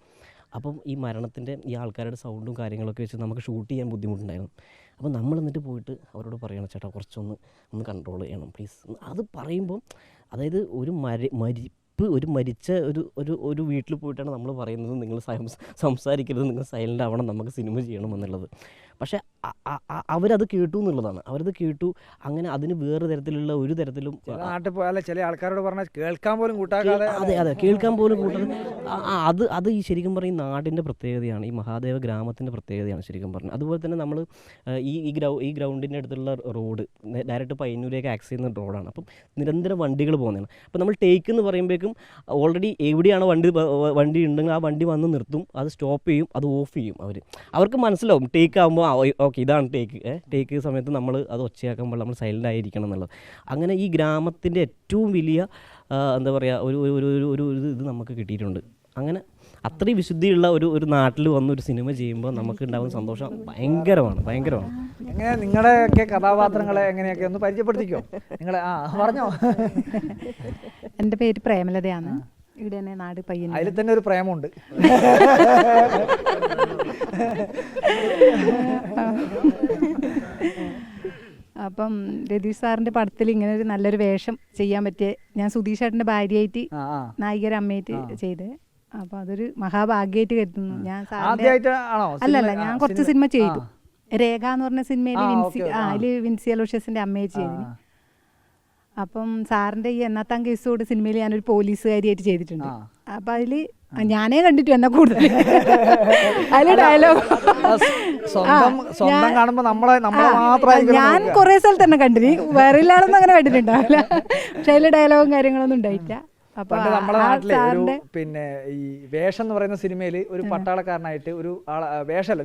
അപ്പം ഈ മരണത്തിൻ്റെ ഈ ആൾക്കാരുടെ സൗണ്ടും കാര്യങ്ങളൊക്കെ വെച്ച് നമുക്ക് ഷൂട്ട് ചെയ്യാൻ ബുദ്ധിമുട്ടുണ്ടായിരുന്നു. അപ്പോൾ നമ്മൾ എന്നിട്ട് പോയിട്ട് അവരോട് പറയണം, ചേട്ടാ കുറച്ചൊന്ന് കൺട്രോൾ ചെയ്യണം പ്ലീസ്. അത് പറയുമ്പം അതായത് ഒരു മരിച്ച ഒരു വീട്ടിൽ പോയിട്ടാണ് നമ്മൾ പറയുന്നത് നിങ്ങൾ സംസാരിക്കരുത്, നിങ്ങൾ സൈലൻ്റ് ആവണം, നമുക്ക് സിനിമ ചെയ്യണം എന്നുള്ളത്. പക്ഷേ അവരത് കേട്ടു എന്നുള്ളതാണ്. അവരത് കേട്ടു. അങ്ങനെ അതിന് വേറെ തരത്തിലുള്ള ഒരു തരത്തിലും നാട്ടിൽ പോയാലേ ചില ആൾക്കാരോട് പറഞ്ഞാൽ കേൾക്കാൻ പോലും കൂട്ടാക്കാതെ. അതെ കേൾക്കാൻ പോലും കൂട്ടുന്നത് അത് ഈ ശരിക്കും പറയും നാടിൻ്റെ പ്രത്യേകതയാണ്, ഈ മഹാദേവ ഗ്രാമത്തിൻ്റെ പ്രത്യേകതയാണ് ശരിക്കും പറഞ്ഞത്. അതുപോലെ തന്നെ നമ്മൾ ഈ ഗ്രൗണ്ടിൻ്റെ അടുത്തുള്ള റോഡ് ഡയറക്റ്റ് പയ്യന്നൂരേക്ക് ആക്സസ് ചെയ്യുന്ന റോഡാണ്. അപ്പം നിരന്തരം വണ്ടികൾ പോകുന്നതാണ്. അപ്പം നമ്മൾ ടേക്ക് എന്ന് പറയുമ്പോഴേക്കും ഓൾറെഡി എവിടെയാണ് വണ്ടി ഉണ്ടെങ്കിൽ ആ വണ്ടി വന്ന് നിർത്തും, അത് സ്റ്റോപ്പ് ചെയ്യും, അത് ഓഫ് ചെയ്യും. അവർക്ക് മനസ്സിലാവും ടേക്ക് ആകുമ്പോൾ ഓക്കെ ഇതാണ് ടേക്ക് സമയത്ത് നമ്മൾ അത് ഒച്ചയാക്കുമ്പോൾ നമ്മൾ സൈലൻ്റ് ആയിരിക്കണം എന്നുള്ളത്. അങ്ങനെ ഈ ഗ്രാമത്തിൻ്റെ ഏറ്റവും വലിയ എന്താ പറയുക ഒരു ഇത് നമുക്ക് കിട്ടിയിട്ടുണ്ട്. അങ്ങനെ അത്രയും വിശുദ്ധിയുള്ള ഒരു നാട്ടിൽ വന്നൊരു സിനിമ ചെയ്യുമ്പോൾ നമുക്ക് ഉണ്ടാകുന്ന സന്തോഷം ഭയങ്കരമാണ്. എങ്ങനെ നിങ്ങളുടെയൊക്കെ കഥാപാത്രങ്ങളെ എങ്ങനെയൊക്കെ ഒന്ന് പരിചയപ്പെടുത്തിക്കോ നിങ്ങളെ? പറഞ്ഞോ. എൻ്റെ പേര് പ്രേമലതയാണ്. ഇവിടെ തന്നെ നാട് പയ്യന്നൂർ. അതിൽ തന്നെ ഒരു പ്രേമമുണ്ട്. അപ്പം രതീഷ് സാറിന്റെ പടത്തിൽ ഇങ്ങനെ ഒരു നല്ലൊരു വേഷം ചെയ്യാൻ പറ്റിയ, ഞാൻ സുധീഷ് ചേട്ടന്റെ ഭാര്യയായിട്ട് നായികയുടെ അമ്മയായിട്ട് ചെയ്ത്. അപ്പൊ അതൊരു മഹാഭാഗ്യമായിട്ട് കരുതുന്നു. ഞാൻ അല്ലല്ല, ഞാൻ കുറച്ച് സിനിമ ചെയ്തു. രേഖ എന്ന് പറഞ്ഞ സിനിമയിൽ വിൻസി അലോഷ്യസിന്റെ അമ്മയായിട്ട് ചെയ്തിന്. അപ്പം സാറിന്റെ ഈ എന്നാത്താം കേസോട് സിനിമയിൽ ഞാനൊരു പോലീസുകാരിയായിട്ട് ചെയ്തിട്ടുണ്ട്. അപ്പൊ അതില് ഞാനേ കണ്ടിട്ടു എന്നെ കൂടുതൽ അതില് ഡയലോഗ് ഞാൻ കുറെ സ്ഥലത്ത് തന്നെ കണ്ടിന്, വേറെ ആളൊന്നും അങ്ങനെ കണ്ടിട്ടുണ്ടാവില്ല. പക്ഷെ അതില് ഡയലോഗും കാര്യങ്ങളൊന്നും ഉണ്ടായിട്ടില്ല. നമ്മുടെ നാട്ടിലെ പിന്നെ ഈ വേഷം എന്ന് പറയുന്ന സിനിമയിൽ ഒരു പട്ടാളക്കാരനായിട്ട് ഒരു വേഷമല്ല,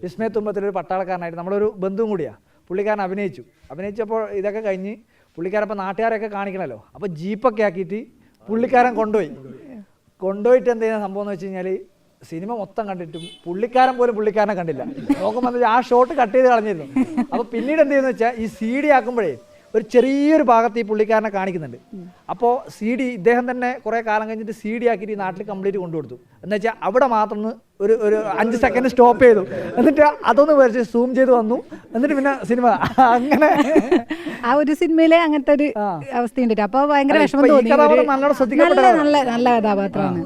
വിസ്മയത്തുമ്പത്തിൽ ഒരു പട്ടാളക്കാരനായിട്ട് നമ്മളൊരു ബന്ധുവും കൂടിയാ. പുള്ളിക്കാരൻ അഭിനയിച്ചപ്പോൾ ഇതൊക്കെ കഴിഞ്ഞ് പുള്ളിക്കാരൻ ഇപ്പോൾ നാട്ടുകാരൊക്കെ കാണിക്കണമല്ലോ. അപ്പോൾ ജീപ്പൊക്കെ ആക്കിയിട്ട് പുള്ളിക്കാരൻ കൊണ്ടുപോയിട്ട് എന്ത് ചെയ്യുന്ന സംഭവം എന്ന് വെച്ച് കഴിഞ്ഞാൽ സിനിമ മൊത്തം കണ്ടിട്ടും പുള്ളിക്കാരനെ കണ്ടില്ല. നോക്കുമ്പോൾ ആ ഷോട്ട് കട്ട് ചെയ്ത് കളഞ്ഞിരുന്നു. അപ്പോൾ പിന്നീട് എന്ത് ചെയ്യുന്നത് വെച്ചാൽ ഈ CD ആക്കുമ്പോഴേ ഒരു ചെറിയൊരു ഭാഗത്ത് ഈ പുള്ളിക്കാരനെ കാണിക്കുന്നുണ്ട്. അപ്പോൾ CD ഇദ്ദേഹം തന്നെ കുറേ കാലം കഴിഞ്ഞിട്ട് CD ആക്കിയിട്ട് ഈ നാട്ടിൽ കംപ്ലീറ്റ് കൊണ്ടുകൊടുത്തു. എന്ന് വെച്ചാൽ അവിടെ മാത്രം ഒരു 5 സെക്കൻഡ് സ്റ്റോപ്പ് ചെയ്തു, എന്നിട്ട് അതൊന്ന് വരച്ച് സൂം ചെയ്ത് വന്നു, എന്നിട്ട് പിന്നെ സിനിമ അങ്ങനെ ആ ഒരു സിനിമയിലെ അങ്ങനത്തെ ഒരു അവസ്ഥയുണ്ട്. അപ്പോൾ ഭയങ്കര വിഷമം തോന്നി. നല്ല കഥാപാത്രമാണ്.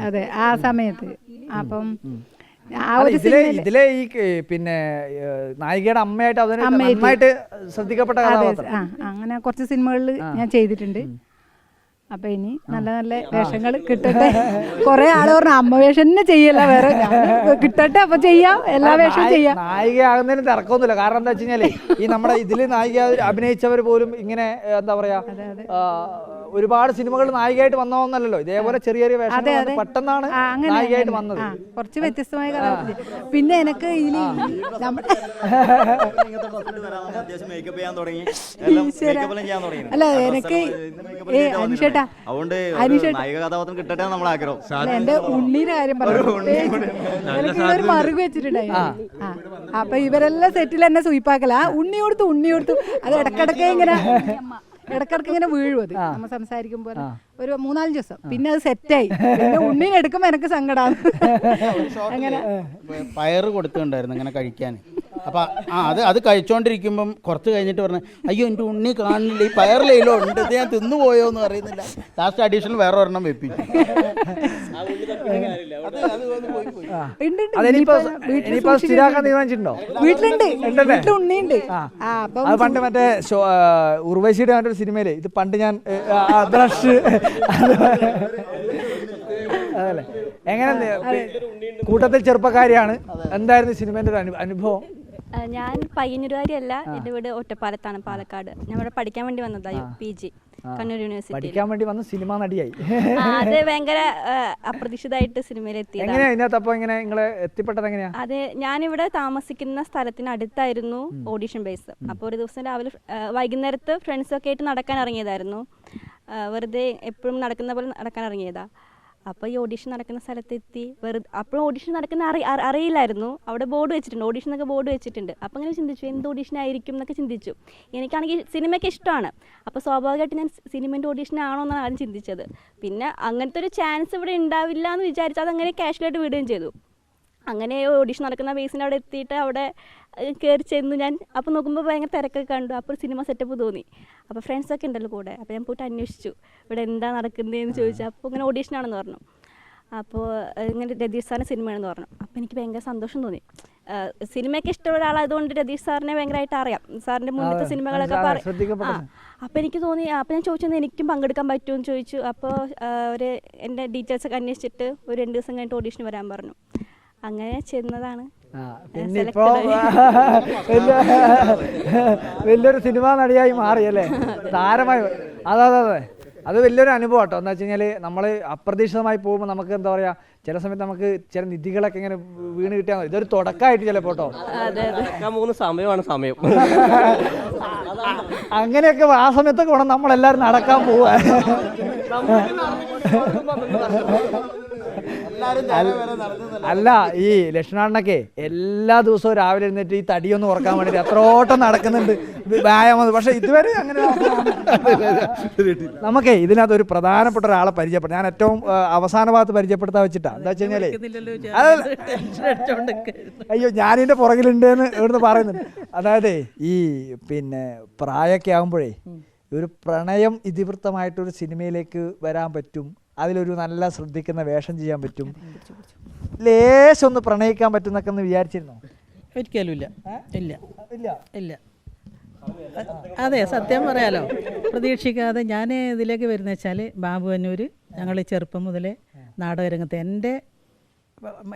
അതെ, ആ സമയത്ത്. അപ്പം ഇതിലെ ഈ പിന്നെ നായികയുടെ അമ്മയായിട്ട് നന്നായിട്ട് ശ്രദ്ധിക്കപ്പെട്ട കഥാപാത്രം. അങ്ങനെ കുറച്ച് സിനിമകളിൽ ഞാൻ ചെയ്തിട്ടുണ്ട്. അപ്പൊ ഇനി നല്ല നല്ല വേഷങ്ങൾ കിട്ടട്ടെ. കുറെ ആള് പറഞ്ഞു അമ്മ വേഷം തന്നെ ചെയ്യല്ല, വേറെ കിട്ടട്ടെ, അപ്പൊ ചെയ്യാം, എല്ലാ വേഷവും ചെയ്യാം. നായികയാകുന്നതിന് തിരക്കൊന്നുമില്ല. കാരണം എന്താ വെച്ച് കഴിഞ്ഞാല് ഈ നമ്മുടെ ഇതില് നായിക അഭിനയിച്ചവർ പോലും ഇങ്ങനെ എന്താ പറയാ ഒരുപാട് സിനിമകൾ നായികയായിട്ട് വന്നോന്നല്ലോ. ഇതേപോലെ ചെറിയ ചെറിയ വേഷം പെട്ടെന്നാണ് നായികയായിട്ട് വന്നത്. കുറച്ച് വ്യത്യസ്തമായ കഥാപാത്രം. പിന്നെ എനിക്ക് അല്ല എനിക്ക് എന്റെ ഉണ്ണീന്റെ കാര്യം പറഞ്ഞു. എനിക്കൊരു മറുക് വെച്ചിട്ടുണ്ടായിരുന്നു. അപ്പൊ ഇവരെല്ലാം സെറ്റിൽ എന്നെ സൂയിപ്പാക്കല. ഉണ്ണി കൊടുത്തു അത് ഇടക്കിടക്ക് ഇങ്ങനെ വീഴും. അത് നമ്മൾ സംസാരിക്കുമ്പോൾ ഒരു 3-4 ദിവസം പിന്നെ അത് സെറ്റായി. പിന്നെ ഉണ്ണീനെ എടുക്കുമ്പോൾ എനിക്ക് സങ്കടമാണ്. അങ്ങനെ പയറ് കൊടുത്തിട്ടുണ്ടായിരുന്നു ഇങ്ങനെ കഴിക്കാൻ. അപ്പം അത് കഴിച്ചോണ്ടിരിക്കുമ്പം കുറച്ച് കഴിഞ്ഞിട്ട് പറഞ്ഞു, അയ്യോ എൻ്റെ ഉണ്ണി കാണില്ല, ഈ പയറിലോ ഉണ്ട്, ഇത് ഞാൻ തിന്നുപോയോ എന്ന് അറിയുന്നില്ല. ലാസ്റ്റ് അഡീഷണൽ വേറെ ഒരെണ്ണം വെപ്പിച്ചു. വീട്ടിലുണ്ട്, ഉണ്ണിയുണ്ട്. പണ്ട് മറ്റേ ഉർവശിയുടെ മറ്റൊരു സിനിമയില് ഇത് പണ്ട് ഞാൻ ബ്രഷ് അതല്ലേ. എങ്ങനെ കൂട്ടത്തിൽ ചെറുപ്പക്കാരിയാണ്, എന്തായിരുന്നു സിനിമേന്റെ ഒരു അനുഭവം? ഞാൻ പയ്യന്നൂരുകാരിയല്ല, എൻ്റെ വീട് ഒറ്റപ്പാലത്താണ്, പാലക്കാട്. ഞാൻ ഇവിടെ പഠിക്കാൻ വേണ്ടി വന്നതായി, PG കണ്ണൂർ യൂണിവേഴ്സിറ്റി. പഠിക്കാൻ വേണ്ടി വന്ന് സിനിമ നടിയായി. അത് ഭയങ്കര അപ്രതീക്ഷിതമായിട്ട് സിനിമയിൽ എത്തിയത്. നിങ്ങളെ എത്തിപ്പെട്ടത് എങ്ങനെയാ? അത് ഞാനിവിടെ താമസിക്കുന്ന സ്ഥലത്തിന് അടുത്തായിരുന്നു ഓഡിഷൻ ബേസ്. അപ്പോൾ ഒരു ദിവസം രാവിലെ വൈകുന്നേരത്ത് ഫ്രണ്ട്സൊക്കെ ആയിട്ട് നടക്കാൻ ഇറങ്ങിയതായിരുന്നു. വെറുതെ എപ്പോഴും നടക്കുന്ന പോലെ നടക്കാൻ ഇറങ്ങിയതാ. അപ്പോൾ ഈ ഓഡിഷൻ നടക്കുന്ന സ്ഥലത്തെത്തി. അപ്പോഴും ഓഡിഷൻ നടക്കുന്ന അറിയില്ലായിരുന്നു. അവിടെ ബോർഡ് വെച്ചിട്ടുണ്ട്, ഓഡിഷൻ എന്നൊക്കെ ബോർഡ് വെച്ചിട്ടുണ്ട്. അപ്പോൾ അങ്ങനെ ചിന്തിച്ചു എന്ത് ഓഡിഷൻ ആയിരിക്കും എന്നൊക്കെ ചിന്തിച്ചു. എനിക്കാണെങ്കിൽ സിനിമയ്ക്ക് ഇഷ്ടമാണ്. അപ്പോൾ സ്വാഭാവികമായിട്ട് ഞാൻ സിനിമേൻ്റെ ഓഡിഷൻ ആണോ എന്നാണ് ആദ്യം ചിന്തിച്ചത്. പിന്നെ അങ്ങനത്തെ ഒരു ചാൻസ് ഇവിടെ ഉണ്ടാവില്ല എന്ന് വിചാരിച്ചു അതങ്ങനെ കാഷ്വലായിട്ട് വിടുകയും ചെയ്തു. അങ്ങനെ ഓഡിഷൻ നടക്കുന്ന ബേസിൻ്റെ അവിടെ എത്തിയിട്ട് അവിടെ കയറി ചെന്നു ഞാൻ. അപ്പോൾ നോക്കുമ്പോൾ ഭയങ്കര തിരക്കൊക്കെ കണ്ടു. അപ്പോൾ സിനിമ സെറ്റപ്പ് തോന്നി. അപ്പോൾ ഫ്രണ്ട്സൊക്കെ ഉണ്ടല്ലോ കൂടെ. അപ്പോൾ ഞാൻ പോയിട്ട് അന്വേഷിച്ചു ഇവിടെ എന്താ നടക്കുന്നതെന്ന് ചോദിച്ചു. അപ്പോൾ ഇങ്ങനെ ഓഡീഷനാണെന്ന് പറഞ്ഞു. അപ്പോൾ ഇങ്ങനെ രതീഷ് സാറിൻ്റെ സിനിമയാണെന്ന് പറഞ്ഞു. അപ്പോൾ എനിക്ക് ഭയങ്കര സന്തോഷം തോന്നി. സിനിമയൊക്കെ ഇഷ്ടമുള്ള ഒരാളായതുകൊണ്ട് രതീഷ് സാറിനെ ഭയങ്കരമായിട്ട് അറിയാം. സാറിൻ്റെ മുന്നത്തെ സിനിമകളൊക്കെ അപ്പോൾ എനിക്ക് തോന്നി. അപ്പോൾ ഞാൻ ചോദിച്ചത് എനിക്കും പങ്കെടുക്കാൻ പറ്റുമെന്ന് ചോദിച്ചു. അപ്പോൾ ഒരു എൻ്റെ ഡീറ്റെയിൽസ് ഒക്കെ അന്വേഷിച്ചിട്ട് ഒരു 2 ദിവസം കഴിഞ്ഞിട്ട് ഓഡീഷന് വരാൻ പറഞ്ഞു. അങ്ങനെ ചെന്നതാണ്. പിന്നെ ഇപ്പോൾ വലിയൊരു സിനിമാ നടിയായി മാറിയല്ലേ, താരമായി. അതെ അത് വലിയൊരു അനുഭവം കേട്ടോ. എന്താ വെച്ച് കഴിഞ്ഞാൽ നമ്മൾ അപ്രതീക്ഷിതമായി പോകുമ്പോൾ നമുക്ക് എന്താ പറയുക, ചില സമയത്ത് നമുക്ക് ചില നിധികളൊക്കെ ഇങ്ങനെ വീണ് കിട്ടിയാൽ മതി. ഇതൊരു തുടക്കമായിട്ട് ചിലപ്പോൾ കേട്ടോ. സമയമാണ് സമയം. അങ്ങനെയൊക്കെ ആ സമയത്തൊക്കെ വേണം നമ്മളെല്ലാവരും നടക്കാൻ പോവാ. അല്ല, ഈ ലക്ഷ്മണനൊക്കെ എല്ലാ ദിവസവും രാവിലെ എഴുന്നേറ്റ് ഈ തടിയൊന്ന് ഉറക്കാൻ വേണ്ടിയിട്ട് എത്രോട്ടം നടക്കുന്നുണ്ട്, വ്യായാമം. പക്ഷെ ഇതുവരെ അങ്ങനെ നമുക്കേ ഇതിനകത്ത് ഒരു പ്രധാനപ്പെട്ട ഒരാളെ പരിചയപ്പെടും. ഞാൻ ഏറ്റവും അവസാന ഭാഗത്ത് പരിചയപ്പെടുത്താൻ വെച്ചിട്ടാ. എന്താ വെച്ച് കഴിഞ്ഞാലേ, അയ്യോ ഞാനിതിന്റെ പുറകിലുണ്ട് എന്ന് ഇവിടുന്ന് പറയുന്നുണ്ട്. അതായത് ഈ പിന്നെ പ്രായമൊക്കെ ആകുമ്പോഴേ ഒരു പ്രണയം ഇതിവൃത്തമായിട്ടൊരു സിനിമയിലേക്ക് വരാൻ പറ്റും. അതിലൊരു നല്ല ശ്രദ്ധിക്കുന്ന വേഷം ചെയ്യാൻ പറ്റും, ലേശം ഒന്ന് പ്രണയിക്കാൻ പറ്റുന്നൊക്കെ ഒന്ന് വിചാരിച്ചിരുന്നോ? ഒരിക്കലും ഇല്ല. ഇല്ല ഇല്ല ഇല്ല അതെ, സത്യം പറയാലോ. പ്രതീക്ഷിക്കാതെ ഞാൻ ഇതിലേക്ക് വരുന്ന വെച്ചാൽ ബാബു അന്നൂർ ഞങ്ങൾ ചെറുപ്പം മുതലേ നാടകരംഗത്ത്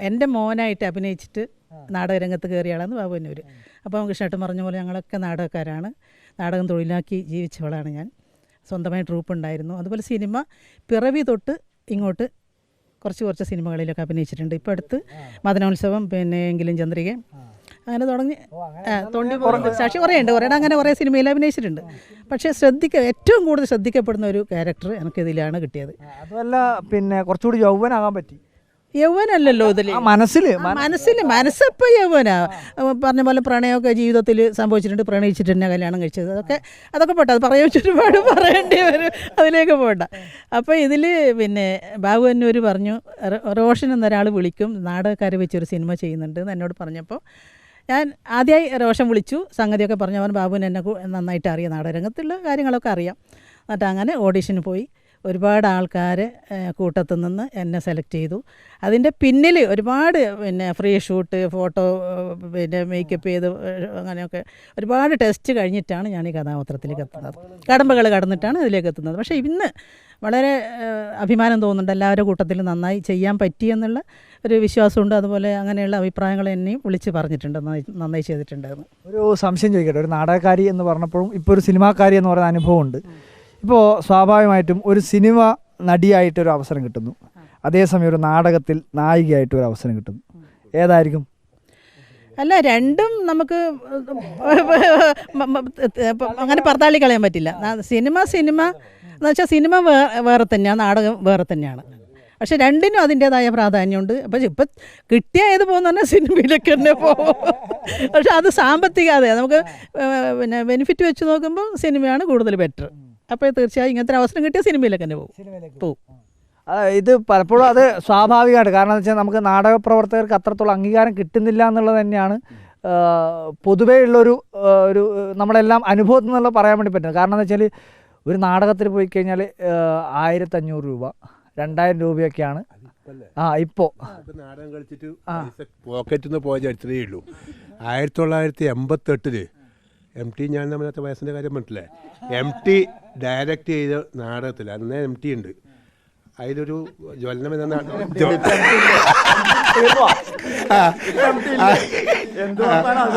എൻ്റെ മോനായിട്ട് അഭിനയിച്ചിട്ട് നാടകരംഗത്ത് കയറിയ ആളാണ് ബാബു അന്നൂർ. അപ്പോൾ കൃഷ്ണേട്ടൻ പറഞ്ഞ പോലെ ഞങ്ങളൊക്കെ നാടകക്കാരാണ്. നാടകം തൊഴിലാക്കി ജീവിച്ചവളാണ് ഞാൻ. സ്വന്തമായി ട്രൂപ്പ് ഉണ്ടായിരുന്നു. അതുപോലെ സിനിമ പിറവി തൊട്ട് ഇങ്ങോട്ട് കുറച്ച് സിനിമകളിലൊക്കെ അഭിനയിച്ചിട്ടുണ്ട്. ഇപ്പോൾ അടുത്ത് മദനോത്സവം, പിന്നെ എങ്കിലും ചന്ദ്രിക, അങ്ങനെ തുടങ്ങി സാക്ഷി കുറേ ഉണ്ട്. അങ്ങനെ കുറേ സിനിമയിൽ അഭിനയിച്ചിട്ടുണ്ട്. പക്ഷേ ഏറ്റവും കൂടുതൽ ശ്രദ്ധിക്കപ്പെടുന്ന ഒരു ക്യാരക്ടർ എനിക്കിതിലാണ് കിട്ടിയത്. അതുമല്ല, പിന്നെ കുറച്ചുകൂടി യൗവനാകാൻ പറ്റി. യൗവനല്ലല്ലോ ഇതിൽ, മനസ്സിപ്പോൾ യൗവന. പറഞ്ഞ പോലെ പ്രണയമൊക്കെ ജീവിതത്തിൽ സംഭവിച്ചിട്ടുണ്ട്. പ്രണയിച്ചിട്ട് തന്നെ കല്യാണം കഴിച്ചത്, അതൊക്കെ പോട്ടെ, അത് ഒരുപാട് പറയേണ്ടി വരും, അതിലേക്ക് പോകണ്ട. അപ്പോൾ ഇതിൽ പിന്നെ ബാബു അന്നൂർ പറഞ്ഞു, റോഷൻ എന്നൊരാൾ വിളിക്കും, നാടകക്കാർ വെച്ചൊരു സിനിമ ചെയ്യുന്നുണ്ട് എന്ന് എന്നോട് പറഞ്ഞപ്പോൾ ഞാൻ ആദ്യമായി റോഷൻ വിളിച്ചു, സംഗതിയൊക്കെ പറഞ്ഞു. അവൻ ബാബുവിന് എന്നെ നന്നായിട്ട് അറിയാം, നാടകരംഗത്തുള്ള കാര്യങ്ങളൊക്കെ അറിയാം. എന്നിട്ട് അങ്ങനെ ഓഡീഷന് പോയി. ഒരുപാട് ആൾക്കാർ കൂട്ടത്തിൽ നിന്ന് എന്നെ സെലക്ട് ചെയ്തു. അതിൻ്റെ പിന്നിൽ ഒരുപാട് പിന്നെ ഫ്രീ ഷൂട്ട്, ഫോട്ടോ, പിന്നെ മേക്കപ്പ് ചെയ്ത് അങ്ങനെയൊക്കെ ഒരുപാട് ടെസ്റ്റ് കഴിഞ്ഞിട്ടാണ് ഞാൻ ഈ കഥാപാത്രത്തിലേക്ക് എത്തുന്നത്. കടമ്പകൾ കടന്നിട്ടാണ് ഇതിലേക്ക് എത്തുന്നത്. പക്ഷേ ഇന്ന് വളരെ അഭിമാനം തോന്നുന്നുണ്ട്. എല്ലാവരുടെ കൂട്ടത്തിൽ നന്നായി ചെയ്യാൻ പറ്റിയെന്നുള്ള ഒരു വിശ്വാസമുണ്ട്. അതുപോലെ അങ്ങനെയുള്ള അഭിപ്രായങ്ങൾ എന്നെയും വിളിച്ച് പറഞ്ഞിട്ടുണ്ട്, നന്നായി ചെയ്തിട്ടുണ്ടെന്ന്. ഒരു സംശയം ചോദിക്കട്ടെ, ഒരു നാടകക്കാരി എന്ന് പറഞ്ഞപ്പോഴും ഇപ്പോൾ ഒരു സിനിമാക്കാരി എന്ന് പറയുന്ന അനുഭവമുണ്ട്. ഇപ്പോൾ സ്വാഭാവികമായിട്ടും ഒരു സിനിമ നടിയായിട്ടൊരു അവസരം കിട്ടുന്നു, അതേസമയം ഒരു നാടകത്തിൽ നായികയായിട്ടൊരു അവസരം കിട്ടുന്നു. ഏതായിരിക്കും? അല്ല, രണ്ടും നമുക്ക് അങ്ങനെ പറത്താളി കളയാൻ പറ്റില്ല. സിനിമ എന്ന് വെച്ചാൽ സിനിമ വേറെ തന്നെയാണ്, നാടകം വേറെ തന്നെയാണ്. പക്ഷെ രണ്ടിനും അതിൻ്റേതായ പ്രാധാന്യമുണ്ട്. അപ്പം ഇപ്പം കിട്ടിയ ഏത് പോകുന്ന പറഞ്ഞാൽ സിനിമയിലേക്ക് തന്നെ പോകും. പക്ഷെ അത് സാമ്പത്തിക, അതെ, നമുക്ക് പിന്നെ ബെനിഫിറ്റ് വെച്ച് നോക്കുമ്പോൾ സിനിമയാണ് കൂടുതൽ ബെറ്റർ. അപ്പോൾ തീർച്ചയായും ഇങ്ങനത്തെ അവസരം കിട്ടിയ സിനിമയിലേക്ക് തന്നെ പോകും. ഇത് പലപ്പോഴും അത് സ്വാഭാവികമായിട്ട്, കാരണം എന്ന് വെച്ചാൽ നമുക്ക് നാടക പ്രവർത്തകർക്ക് അത്രത്തോളം അംഗീകാരം കിട്ടുന്നില്ല എന്നുള്ളത് തന്നെയാണ് പൊതുവേ ഉള്ളൊരു നമ്മളെല്ലാം അനുഭവത്തിൽ നിന്നുള്ള പറയാൻ വേണ്ടി പറ്റുന്നത്. കാരണം എന്ന് വെച്ചാൽ ഒരു നാടകത്തിൽ പോയി കഴിഞ്ഞാൽ 1500 രൂപ 2000 രൂപയൊക്കെയാണ്. ഇപ്പോൾ നാടകം കളിച്ചിട്ട് പോക്കറ്റിൽ നിന്ന് പോയ ചരിത്രമേ ഉള്ളൂ. 1988 MT, ഞാൻ നമ്മളത്തെ വയസ്സിൻ്റെ കാര്യം പറഞ്ഞിട്ടില്ലേ, MT ഡയറക്റ്റ് ചെയ്ത നാടകത്തിൽ അന്നേ MT ഉണ്ട്. അതിലൊരു ജ്വലനം എന്ന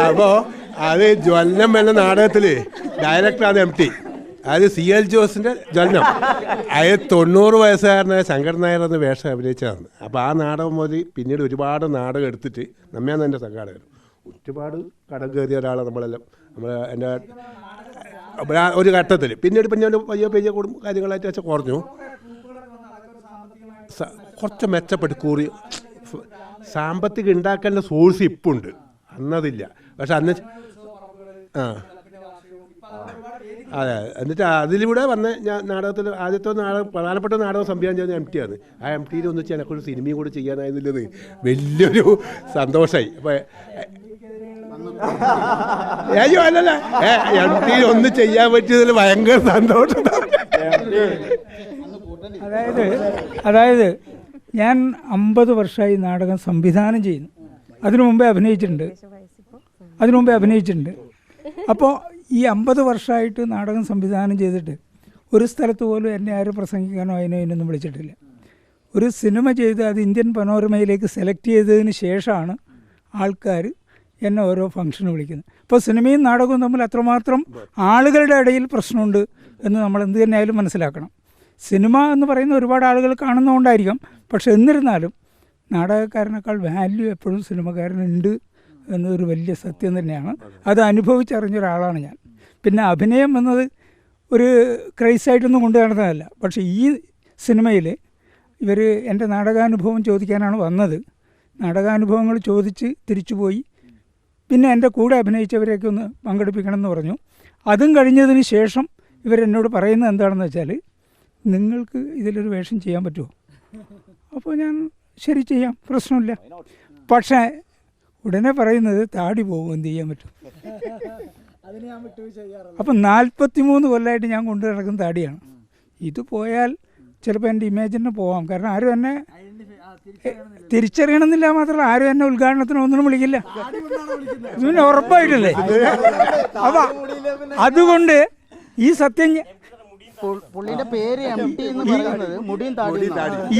അപ്പോൾ അത് ജ്വലനം എന്ന നാടകത്തിൽ ഡയറക്ടറാണ് MT. അത് CL ജോസിൻ്റെ ജ്വലനം. അത് 90 വയസ്സുകാരനായ ശങ്കർ നായർ എന്ന വേഷം അഭിനയിച്ചതാണ്. അപ്പോൾ ആ നാടകം മുതൽ പിന്നീട് ഒരുപാട് നാടകം എടുത്തിട്ട് നമ്മയാണ് എൻ്റെ സംഘാടകർ. ഒരുപാട് കടം കയറിയ ഒരാളാണ് നമ്മളെല്ലാം. എൻ്റെ ഒരു ഘട്ടത്തിൽ പിന്നീട് പയ്യെ കൂടും കാര്യങ്ങളായിട്ട് വെച്ചാൽ കുറഞ്ഞു, കുറച്ച് മെച്ചപ്പെട്ട് കൂറി. സാമ്പത്തികം ഉണ്ടാക്കേണ്ട സോഴ്സ് ഇപ്പോൾ ഉണ്ട്, അന്നതില്ല. പക്ഷെ അന്ന് അതെ. എന്നിട്ട് അതിലൂടെ വന്ന ഞാൻ നാടകത്തിൽ ആദ്യത്തെ നാടകം, പ്രധാനപ്പെട്ട നാടകം സംവിധാനം ചെയ്യുന്ന MT ആണ്. ആ MTയിൽ ഒന്നിച്ച് എനക്കൊരു സിനിമയും കൂടി ചെയ്യാനായിരുന്നില്ലത് വലിയൊരു സന്തോഷമായി. അപ്പോൾ അയ്യോ അല്ലല്ല, MTയിൽ ഒന്ന് ചെയ്യാൻ പറ്റിയതിൽ ഭയങ്കര സന്തോഷം. അതായത് ഞാൻ 50 വർഷമായി നാടകം സംവിധാനം ചെയ്യുന്നു. അതിനു മുമ്പേ അഭിനയിച്ചിട്ടുണ്ട്. അപ്പോൾ ഈ 50 വർഷമായിട്ട് നാടകം സംവിധാനം ചെയ്തിട്ട് ഒരു സ്ഥലത്ത് പോലും എന്നെ ആരും പ്രസംഗിക്കാനോ അതിനൊന്നും വിളിച്ചിട്ടില്ല. ഒരു സിനിമ ചെയ്ത് അത് ഇന്ത്യൻ പനോരമയിലേക്ക് സെലക്ട് ചെയ്തതിന് ശേഷമാണ് ആൾക്കാർ എന്നെ ഓരോ ഫംഗ്ഷന് വിളിക്കുന്നത്. അപ്പോൾ സിനിമയും നാടകവും തമ്മിൽ അത്രമാത്രം ആളുകളുടെ ഇടയിൽ പ്രശ്നമുണ്ട് എന്ന് നമ്മൾ എന്ത് തന്നെയായാലും മനസ്സിലാക്കണം. സിനിമ എന്ന് പറയുന്ന ഒരുപാട് ആളുകൾ കാണുന്നതുകൊണ്ടായിരിക്കാം, പക്ഷെ എന്നിരുന്നാലും നാടകക്കാരനേക്കാൾ വാല്യൂ എപ്പോഴും സിനിമക്കാരനുണ്ട് എന്നതൊരു വലിയ സത്യം തന്നെയാണ്. അത് അനുഭവിച്ചറിഞ്ഞൊരാളാണ് ഞാൻ. പിന്നെ അഭിനയം എന്നത് ഒരു ക്രൈസായിട്ടൊന്നും കൊണ്ടു നടന്നതല്ല. പക്ഷേ ഈ സിനിമയിൽ ഇവർ എൻ്റെ നാടകാനുഭവം ചോദിക്കാനാണ് വന്നത്. നാടകാനുഭവങ്ങൾ ചോദിച്ച് തിരിച്ചുപോയി. പിന്നെ എൻ്റെ കൂടെ അഭിനയിച്ചവരെയൊക്കെ ഒന്ന് പങ്കെടുപ്പിക്കണം എന്ന് പറഞ്ഞു. അതും കഴിഞ്ഞതിന് ശേഷം ഇവരെന്നോട് പറയുന്നത് എന്താണെന്ന് വെച്ചാൽ, നിങ്ങൾക്ക് ഇതിലൊരു വേഷം ചെയ്യാൻ പറ്റുമോ? അപ്പോൾ ഞാൻ ശരി ചെയ്യാം, പ്രശ്നമില്ല. പക്ഷേ ഉടനെ പറയുന്നത് താടി പോകും, എന്ത് ചെയ്യാൻ പറ്റും? അപ്പം 43 കൊല്ലമായിട്ട് ഞാൻ കൊണ്ടു നടക്കുന്ന താടിയാണ്. ഇത് പോയാൽ ചിലപ്പോൾ എൻ്റെ ഇമേജ് തന്നെ പോവാം. കാരണം ആരും എന്നെ തിരിച്ചറിയണമെന്നില്ല, മാത്രമല്ല ആരും എന്നെ ഉദ്ഘാടനത്തിന് ഒന്നിനും വിളിക്കില്ല. പിന്നെ ഉറപ്പായിട്ടല്ലേ. അപ്പം അതുകൊണ്ട് ഈ സത്യം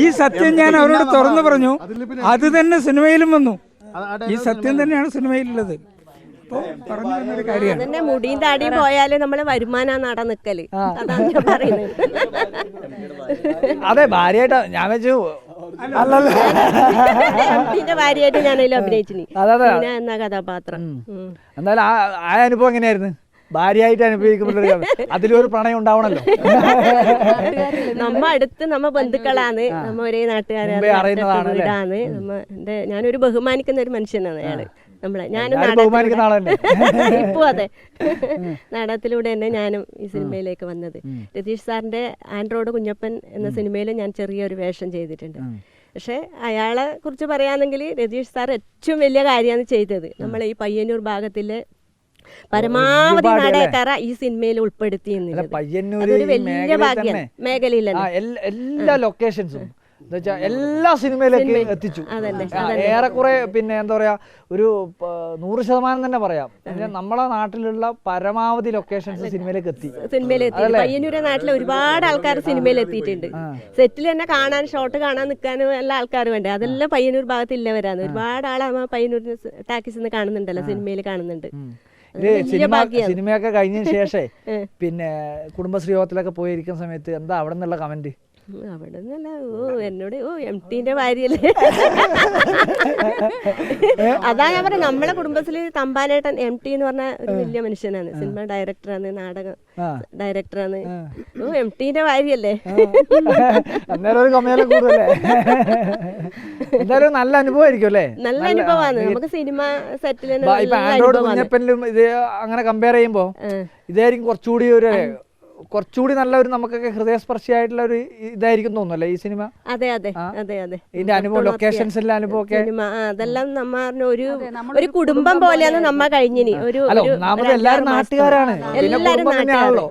ഈ സത്യം ഞാൻ അവരോട് തുറന്നു പറഞ്ഞു. അത് തന്നെ സിനിമയിലും വന്നു. ഈ സത്യം തന്നെയാണ് സിനിമയിലുള്ളത്. പറഞ്ഞു തന്നൊരു കാര്യമാണ്. അതന്നെ, മുടിയും താടിയും പോയാല് നമ്മള് വരുമാനം നട നിക്കല്. അതാണ് ഞാൻ പറയുന്നത്. അതെ, ഭാര്യയായിട്ടാ ഞാൻ വെച്ചു. എംടിന്റെ ഭാര്യയായിട്ട് ഞാനതിൽ അഭിനയിച്ചിനി എന്ന കഥാപാത്രം. എന്തായാലും ആ അനുഭവം എങ്ങനെയായിരുന്നു? ഭാര്യയായിട്ട് അനുഭവിക്കുമ്പോൾ അതിലൊരു പ്രണയം ഉണ്ടാവണല്ലോ. നമ്മ അടുത്ത് നമ്മ ബന്ധുക്കളാണ്, നമ്മ ഒരേ നാട്ടുകാരാണ്, ഞാനൊരു ബഹുമാനിക്കുന്ന ഒരു മനുഷ്യനാണ് അയാള്. ഞാനും ഇപ്പൊ അതെ, നാടകത്തിലൂടെ തന്നെ ഞാനും ഈ സിനിമയിലേക്ക് വന്നത്. രതീഷ് സാറിന്റെ ആൻഡ്രോയിഡ് കുഞ്ഞപ്പൻ എന്ന സിനിമയിൽ ഞാൻ ചെറിയൊരു വേഷം ചെയ്തിട്ടുണ്ട്. പക്ഷെ അയാളെ കുറിച്ച് പറയുകയാണെങ്കിൽ രതീഷ് സാർ ഏറ്റവും വലിയ കാര്യമാണ് ചെയ്തത്. നമ്മളെ ഈ പയ്യന്നൂർ ഭാഗത്തിലെ പരമാവധി നാടകക്കാര ഈ സിനിമയിൽ ഉൾപ്പെടുത്തി അതൊരു വലിയ ഭാഗ്യം. മേഖലയിൽ എല്ലാ ലൊക്കേഷൻസും എല്ലാ സിനിമയിലേക്ക് എത്തിച്ചു. ഏറെക്കുറെ പിന്നെ എന്താ പറയാ, ഒരു 100% തന്നെ പറയാം. നമ്മളെ നാട്ടിലുള്ള പരമാവധി ലൊക്കേഷൻസ് സിനിമയിലേക്ക് എത്തി. പയ്യന്നൂരെ നാട്ടിലെ ഒരുപാട് ആൾക്കാർ സിനിമയിൽ എത്തിയിട്ടുണ്ട്. സെറ്റിൽ തന്നെ കാണാൻ, ഷോട്ട് കാണാൻ നിൽക്കാനും എല്ലാ ആൾക്കാർ വേണ്ടേ. അതെല്ലാം പയ്യന്നൂർ ഭാഗത്തില്ലവരാണ്. ഒരുപാട് ആളെ പയ്യന്നൂർ ടാക്കീസ് കാണുന്നുണ്ടല്ലോ, സിനിമയിൽ കാണുന്നുണ്ട്. സിനിമയൊക്കെ കഴിഞ്ഞതിന് ശേഷം പിന്നെ കുടുംബശ്രീ യോഗത്തിലൊക്കെ പോയിരിക്കുന്ന സമയത്ത് എന്താ അവിടെ നിന്നുള്ള കമന്റ്? അവിടെ നിന്നല്ല, എന്നോട് എംടിന്റെ ഭാര്യയല്ലേ. അതാ ഞാൻ പറയാം, നമ്മളെ കുടുംബശ്രീ തമ്പാനേട്ടൻ എംടി എന്ന് പറഞ്ഞ ഒരു വലിയ മനുഷ്യനാണ്. സിനിമ ഡയറക്ടറാണ്, നാടക ഡയറക്ടറാണ്. എംടിന്റെ ഭാര്യയല്ലേ. എന്തായാലും നല്ല അനുഭവമായിരിക്കും അല്ലേ? നല്ല അനുഭവമാണ്. നമുക്ക് സിനിമ സെറ്റിൽ ഇത് അങ്ങനെ കമ്പയർ ചെയ്യുമ്പോ ഇതായിരിക്കും കുറച്ചുകൂടി നല്ലൊരു നമുക്കൊക്കെ ഹൃദയസ്പർശിയായിട്ടുള്ള ഒരു ഇതായിരിക്കും തോന്നുന്നല്ലേ ഈ സിനിമ? അതെ അതെ അതെ അതെ. ഇതിന്റെ അനുഭവം, ലൊക്കേഷൻസ് എല്ലാം അനുഭവമൊക്കെ അതെല്ലാം നമ്മ ഒരു കുടുംബം പോലെയാണ് നമ്മ കഴിഞ്ഞിനി. എല്ലാവരും നാട്ടുകാരാണ്, എല്ലാവരും നാട്ടുകാരാണല്ലോ,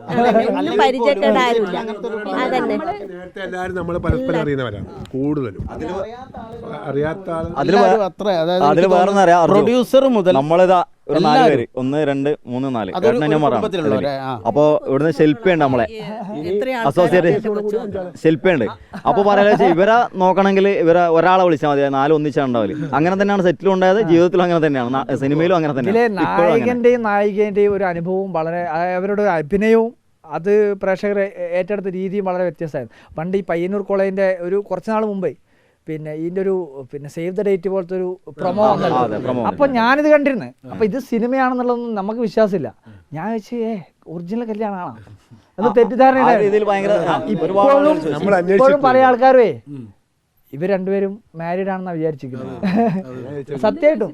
പരിചയക്കേടാരില്ല. അതന്നെ, എല്ലാവരും നമ്മൾ പരസ്പരം അറിയുന്നവരാണ് കൂടുതലും. അതിൽ വേറെ പ്രൊഡ്യൂസർ മുതൽ നമ്മളിതാ ഒരു 4 പേര്, 1 2 3 4 അപ്പൊ ഇവിടുന്ന് ശില്പിയുണ്ട്, നമ്മളെ അസോസിയേറ്റ് ശില്പിയുണ്ട്. അപ്പൊ പറയാ ഇവരെ നോക്കണമെങ്കിൽ ഇവരെ ഒരാളെ വിളിച്ചാൽ മതി, 4 ഒന്നിച്ചുണ്ടാവില്ല. അങ്ങനെ തന്നെയാണ് സെറ്റിലും ഉണ്ടായത്, ജീവിതത്തിലും അങ്ങനെ തന്നെയാണ്, സിനിമയിലും അങ്ങനെ തന്നെയാണ്. നായകന്റെയും നായികന്റെയും ഒരു അനുഭവവും വളരെ, അവരുടെ ഒരു അഭിനയവും അത് പ്രേക്ഷകരെ ഏറ്റെടുത്ത രീതിയും വളരെ വ്യത്യസ്തമായിരുന്നു. പണ്ട് ഈ പയ്യന്നൂർ കോളേജിന്റെ ഒരു കുറച്ച് നാൾ മുമ്പേ പിന്നെ ഇതിന്റെ ഒരു സേവ് ദ ഡേറ്റ് പോലത്തെ ഒരു പ്രൊമോ വന്നല്ലോ. അപ്പൊ ഞാനിത് കണ്ടിരുന്നു. അപ്പൊ ഇത് സിനിമയാണെന്നുള്ളതൊന്നും നമുക്ക് വിശ്വാസമില്ല. ഞാൻ വെച്ച് ഒറിജിനൽ കല്യാണമാണോ എന്ന് തെറ്റിദ്ധാരണ. ഇപ്പോഴും പല ആൾക്കാരുവേ ഇവർ രണ്ടുപേരും മാരീഡ് ആണെന്നാണ് വിചാരിച്ചിരിക്കുന്നത്. സത്യമായിട്ടും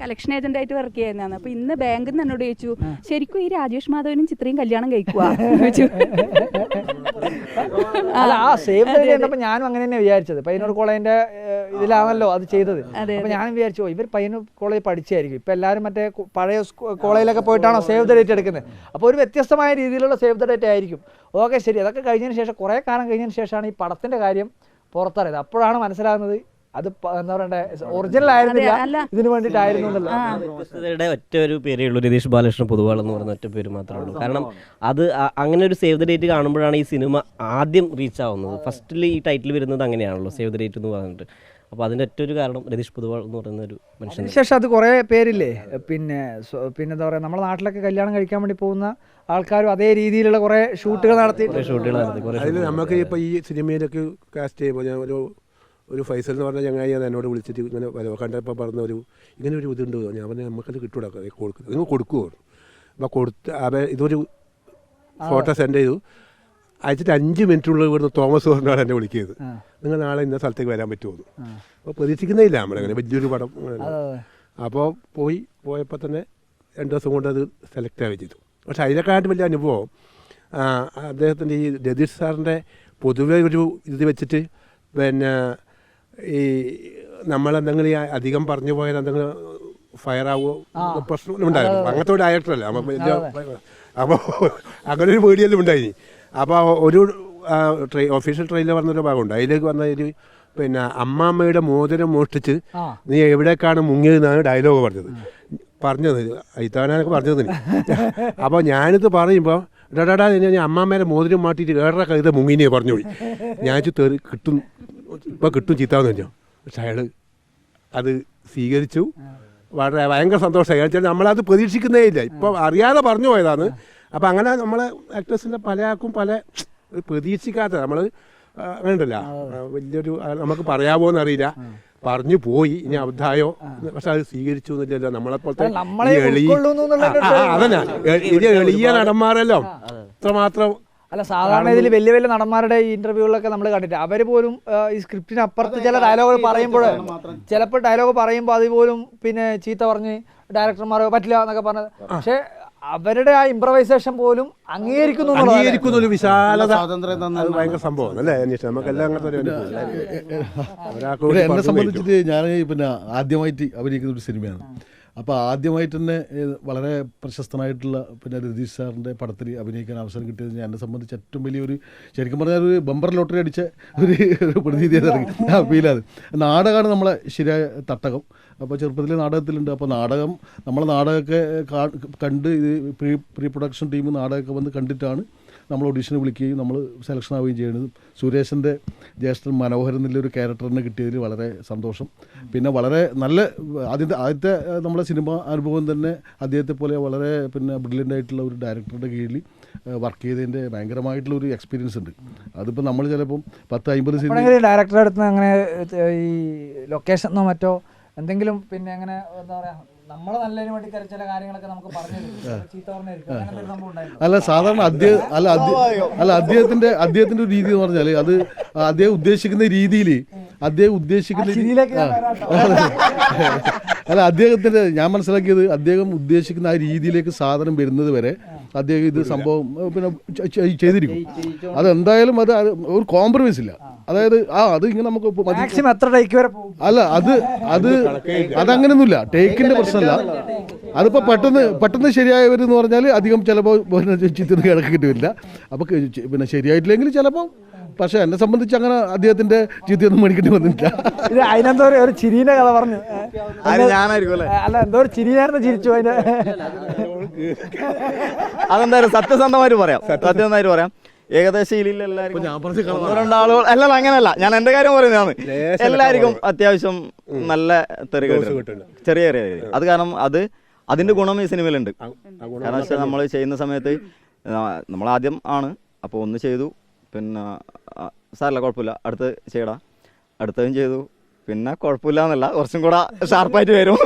കളക്ഷൻ ഏജന്റ് ആയിട്ട് വർക്ക് ചെയ്യുന്നതാണ്. അപ്പൊ ഇന്ന് ബാങ്കിൽ നിന്ന് എന്നോട് ചോദിച്ചു, ശരിക്കും ഈ രാജേഷ് മാധവനും ചിത്രയും കല്യാണം കഴിക്കുക? അല്ല ആ സേവ് ദ ഡേറ്റ് കണ്ടപ്പോൾ ഞാനും അങ്ങനെ തന്നെ വിചാരിച്ചത്. പയ്യന്നൂർ കോളേജിന്റെ ഇതിലാണല്ലോ അത് ചെയ്തത്. അപ്പോൾ ഞാനും വിചാരിച്ചു ഇവർ പയ്യന്നൂർ കോളേജ് പഠിച്ചായിരിക്കും. ഇപ്പം എല്ലാവരും മറ്റേ പഴയ കോളേജിലൊക്കെ പോയിട്ടാണോ സേവ് ദ ഡേറ്റ് എടുക്കുന്നത്. അപ്പോൾ ഒരു വ്യത്യസ്തമായ രീതിയിലുള്ള സേവ് ദ ഡേറ്റ് ആയിരിക്കും. ഓക്കെ ശരി. അതൊക്കെ കഴിഞ്ഞതിന് ശേഷം കുറേ കാലം കഴിഞ്ഞതിന് ശേഷമാണ് ഈ പടത്തിന്റെ കാര്യം പുറത്തറിയത്. അപ്പോഴാണ് മനസ്സിലാകുന്നത് അത് എന്താ പറയണ്ടേ ഒറിജിനൽ ആയിരുന്നില്ല, ഇതിനു വേണ്ടിയിട്ടായിരുന്നു എന്നുള്ളത്. ഒറ്റ ഒരു പേരേ ഉള്ളൂ, രതീഷ് ബാലകൃഷ്ണൻ പൊതുവാൾ എന്ന് പറയുന്ന ഒറ്റ പേര് മാത്രമേ ഉള്ളൂ. കാരണം അത് അങ്ങനെ ഒരു സേവ് ദ ഡേറ്റ് കാണുമ്പോഴാണ് ഈ സിനിമ ആദ്യം റീച്ച് ആവുന്നത്. ഫസ്റ്റിൽ ഈ ടൈറ്റിൽ വരുന്നത് അങ്ങനെയാണല്ലോ, സേവ് ദ ഡേറ്റ് എന്ന് പറഞ്ഞിട്ട്. അപ്പോൾ അതിൻ്റെ ഒറ്റ ഒരു കാരണം രതീഷ് പൊതുവാൾ എന്ന് പറയുന്ന ഒരു മനുഷ്യൻ. ശേഷം അത് കുറേ പേരില്ലേ പിന്നെ എന്താ പറയുക, നമ്മുടെ നാട്ടിലൊക്കെ കല്യാണം കഴിക്കാൻ വേണ്ടി പോകുന്ന ആൾക്കാരും അതേ രീതിയിലുള്ള കുറേ ഷൂട്ടുകൾ നടത്തി. അതിൽ നമുക്ക് ഇപ്പോൾ ഈ സിനിമയിലൊക്കെ കാസ്റ്റ് ചെയ്യുമ്പോൾ ഞാൻ ഒരു ഫൈസൽ എന്ന് പറഞ്ഞ ചങ്ങായി എന്നോട് വിളിച്ചിട്ട് ഇങ്ങനെ കണ്ടപ്പോൾ പറഞ്ഞ ഇങ്ങനെ ഒരു ഇതുണ്ട്. ഞാൻ പറഞ്ഞാൽ നമുക്കത് കിട്ടൂടാ, കൊടുക്കുന്നത് നിങ്ങൾ കൊടുക്കുമോ? അപ്പോൾ കൊടുത്ത് ഇതൊരു ഫോട്ടോ സെൻഡ് ചെയ്തു. അയച്ചിട്ട് 5 മിനിറ്റുള്ള ഇവിടുന്ന് തോമസ് പറഞ്ഞാണ് എന്നെ വിളിക്കുന്നത്. നിങ്ങൾ നാളെ ഇന്ന സ്ഥലത്തേക്ക് വരാൻ പറ്റുമോ? അപ്പോൾ പ്രതീക്ഷിക്കുന്നേയില്ല നമ്മളങ്ങനെ വലിയൊരു പടം. അപ്പോൾ പോയപ്പോൾ തന്നെ 2 ദിവസം കൊണ്ട് അത് സെലക്ട് ആവുകയും ചെയ്തു. പക്ഷേ അതിനെക്കാട്ടും വലിയ അനുഭവം അദ്ദേഹത്തിൻ്റെ ഈ രതീഷ് സാറിൻ്റെ പൊതുവെ ഒരു ഇത് വെച്ചിട്ട് പിന്നെ ഈ നമ്മളെന്തെങ്കിലും ഈ അധികം പറഞ്ഞു പോയാൽ എന്തെങ്കിലും ഫയറാവോ പ്രശ്നം ഉണ്ടായിരുന്നു. അങ്ങനത്തെ ഒരു ഡയറക്ടറല്ല. അപ്പോൾ അങ്ങനെ ഒരു പേടിയെല്ലാം ഉണ്ടായിനി. അപ്പോൾ ഒരു ഒഫീഷ്യൽ ട്രെയിലർ പറഞ്ഞൊരു ഭാഗമുണ്ട്. അതിലേക്ക് വന്ന ഒരു പിന്നെ അമ്മാമ്മയുടെ മോതിരം മോഷ്ടിച്ച് നീ എവിടേക്കാണ് മുങ്ങിയതെന്നാണ് ഡയലോഗ് പറഞ്ഞത് ഇത്താനൊക്കെ പറഞ്ഞത്. അപ്പോൾ ഞാനിത് പറയുമ്പോൾ ഡാടാ ഞാൻ അമ്മാമ്മേരെ മോതിരം മാറ്റിയിട്ട് വേറെ കഴുത മുങ്ങിനെ പറഞ്ഞു പോയി. ഞാൻ കിട്ടും ചീത്താന്ന് വെച്ചോ. പക്ഷെ അയാൾ അത് സ്വീകരിച്ചു. വളരെ ഭയങ്കര സന്തോഷമായി. വെച്ചാൽ നമ്മളത് പ്രതീക്ഷിക്കുന്നേ ഇല്ല, ഇപ്പോൾ അറിയാതെ പറഞ്ഞു പോയതാണ്. അപ്പോൾ അങ്ങനെ നമ്മളെ ആക്ടേഴ്സിൻ്റെ പല ആൾക്കും പല പ്രതീക്ഷിക്കാത്ത നമ്മൾ അങ്ങനെ ഉണ്ടല്ല, വലിയൊരു നമുക്ക് പറയാമോ എന്നറിയില്ല, പറഞ്ഞു പോയി ഇനി അബദ്ധമായോ. പക്ഷെ അത് സ്വീകരിച്ചു എന്നില്ലല്ലോ നമ്മളെപ്പോലത്തെ അതന്നെ എളിയ നടന്മാരല്ലോ ഇത്രമാത്രം. അല്ല സാധാരണ ഇതിൽ വലിയ വലിയ നടന്മാരുടെ ഇന്റർവ്യൂകളിലൊക്കെ നമ്മൾ കണ്ടിട്ട് അവർ പോലും ഈ സ്ക്രിപ്റ്റിന് അപ്പുറത്ത് ചില ഡയലോഗുകൾ പറയുമ്പോൾ ചിലപ്പോൾ ഡയലോഗ് പറയുമ്പോൾ അതുപോലും പിന്നെ ചീത്ത പറഞ്ഞ് ഡയറക്ടർമാരോ പറ്റില്ല എന്നൊക്കെ പറഞ്ഞത്. പക്ഷെ അവരുടെ ആ ഇംപ്രവൈസേഷൻ പോലും അംഗീകരിക്കുന്ന ഒരു വിശാലത ഭയങ്കര സംഭവം അല്ലേ. എന്നെ സംബന്ധിച്ചിട്ട് ഞാൻ പിന്നെ ആദ്യമായിട്ട് അഭിനയിക്കുന്ന ഒരു സിനിമയാണ്. അപ്പോൾ ആദ്യമായിട്ട് തന്നെ വളരെ പ്രശസ്തനായിട്ടുള്ള പിന്നെ രതീഷ് സാറിൻ്റെ പടത്തിൽ അഭിനയിക്കാൻ അവസരം കിട്ടിയത് എന്നെ സംബന്ധിച്ച് ഏറ്റവും വലിയൊരു, ശരിക്കും പറഞ്ഞാൽ ഒരു ബമ്പർ ലോട്ടറി അടിച്ച ഒരു പ്രതീതി ഫീലാണ്. നാടകമാണ് നമ്മളെ ശരിയായ തട്ടകം. അപ്പോൾ ചെറുപ്പത്തിൽ നാടകത്തിലുണ്ട്. അപ്പോൾ നമ്മളെ നാടകമൊക്കെ കണ്ട് ഇത് പ്രീ പ്രൊഡക്ഷൻ ടീം നാടകമൊക്കെ വന്ന് കണ്ടിട്ടാണ് നമ്മൾ ഓഡീഷന് വിളിക്കുകയും നമ്മൾ സെലക്ഷൻ ആവുകയും ചെയ്യുന്നത്. സുരേഷിൻ്റെ ജ്യേഷ്ഠൻ മനോഹരൻ എന്നുള്ളൊരു ക്യാരക്ടറിനെ കിട്ടിയതിൽ വളരെ സന്തോഷം. പിന്നെ വളരെ നല്ല ആദ്യത്തെ നമ്മളെ സിനിമ അനുഭവം തന്നെ അദ്ദേഹത്തെ പോലെ വളരെ പിന്നെ ബ്രില്യൻ്റ് ആയിട്ടുള്ള ഒരു ഡയറക്ടറുടെ കീഴിൽ വർക്ക് ചെയ്തതിൻ്റെ ഭയങ്കരമായിട്ടുള്ള ഒരു എക്സ്പീരിയൻസ് ഉണ്ട്. അതിപ്പോൾ നമ്മൾ ചിലപ്പം 10-50 സിനിമ ഡയറക്ടറുടെ അടുത്ത് അങ്ങനെ ഈ ലൊക്കേഷനോ മറ്റോ എന്തെങ്കിലും പിന്നെ അങ്ങനെ എന്താ പറയുക നമ്മളെ നല്ലതിന് വേണ്ടി ചില കാര്യങ്ങളൊക്കെ നമുക്ക് അല്ല സാധാരണ അദ്ദേഹത്തിന്റെ ഒരു രീതി എന്ന് പറഞ്ഞാൽ അത് അദ്ദേഹം ഉദ്ദേശിക്കുന്ന രീതിയിൽ അല്ല അദ്ദേഹത്തിന്റെ ഞാൻ മനസ്സിലാക്കിയത് അദ്ദേഹം ഉദ്ദേശിക്കുന്ന ആ രീതിയിലേക്ക് സാധനം വരുന്നത് വരെ അദ്ദേഹം ഇത് സംഭവം പിന്നെ ചെയ്തിരിക്കും. അതെന്തായാലും അത് ഒരു കോംപ്രമൈസ് ഇല്ല. അതായത് അത് ഇങ്ങനെ നമുക്ക് അല്ല അതങ്ങനെയൊന്നുമില്ല. ടേക്കിന്റെ പ്രശ്നമല്ല. അതിപ്പോൾ പെട്ടെന്ന് ശരിയായവരെന്ന് പറഞ്ഞാൽ അധികം ചിലപ്പോൾ ചിത്രം കിടക്കിട്ട് വരില്ല. അപ്പോൾ പിന്നെ ശരിയായിട്ടില്ലെങ്കിൽ ചിലപ്പോൾ. പക്ഷെ എന്നെ സംബന്ധിച്ച് അങ്ങനെ അദ്ദേഹത്തിന്റെ ചീത്തയൊന്നും മേടിക്കേണ്ടി വന്നിട്ടില്ല. ഇത് അതിനെന്തോ ഒരു ചിരിയുടെ കഥ പറഞ്ഞു. അല്ല എന്തോ ഒരു ചിരിയായിരുന്നു, ചിരിച്ചു അതിന്റെ. അതെന്തായാലും സത്യസന്ധമായിട്ട് പറയാം. ഏകദേശം എല്ലാവർക്കും 1-2 ആളുകൾ അല്ല അങ്ങനെയല്ല, ഞാൻ എന്റെ കാര്യം പറയുന്നതാണ്. എല്ലാവർക്കും അത്യാവശ്യം നല്ല തെറികൾ ചെറിയ അത് കാരണം അതിന്റെ ഗുണം ഈ സിനിമയിലുണ്ട്. കാരണം വെച്ചാൽ നമ്മൾ ചെയ്യുന്ന സമയത്ത് നമ്മൾ ആദ്യം ആണ് അപ്പോൾ ഒന്ന് ചെയ്തു, പിന്നെ സാരല്ല കുഴപ്പമില്ല അടുത്ത് ചെയ്യടാ, അടുത്തതും ചെയ്തു, പിന്നെ കുഴപ്പമില്ല എന്നല്ല കുറച്ചും കൂടെ ഷാർപ്പായിട്ട് വരും.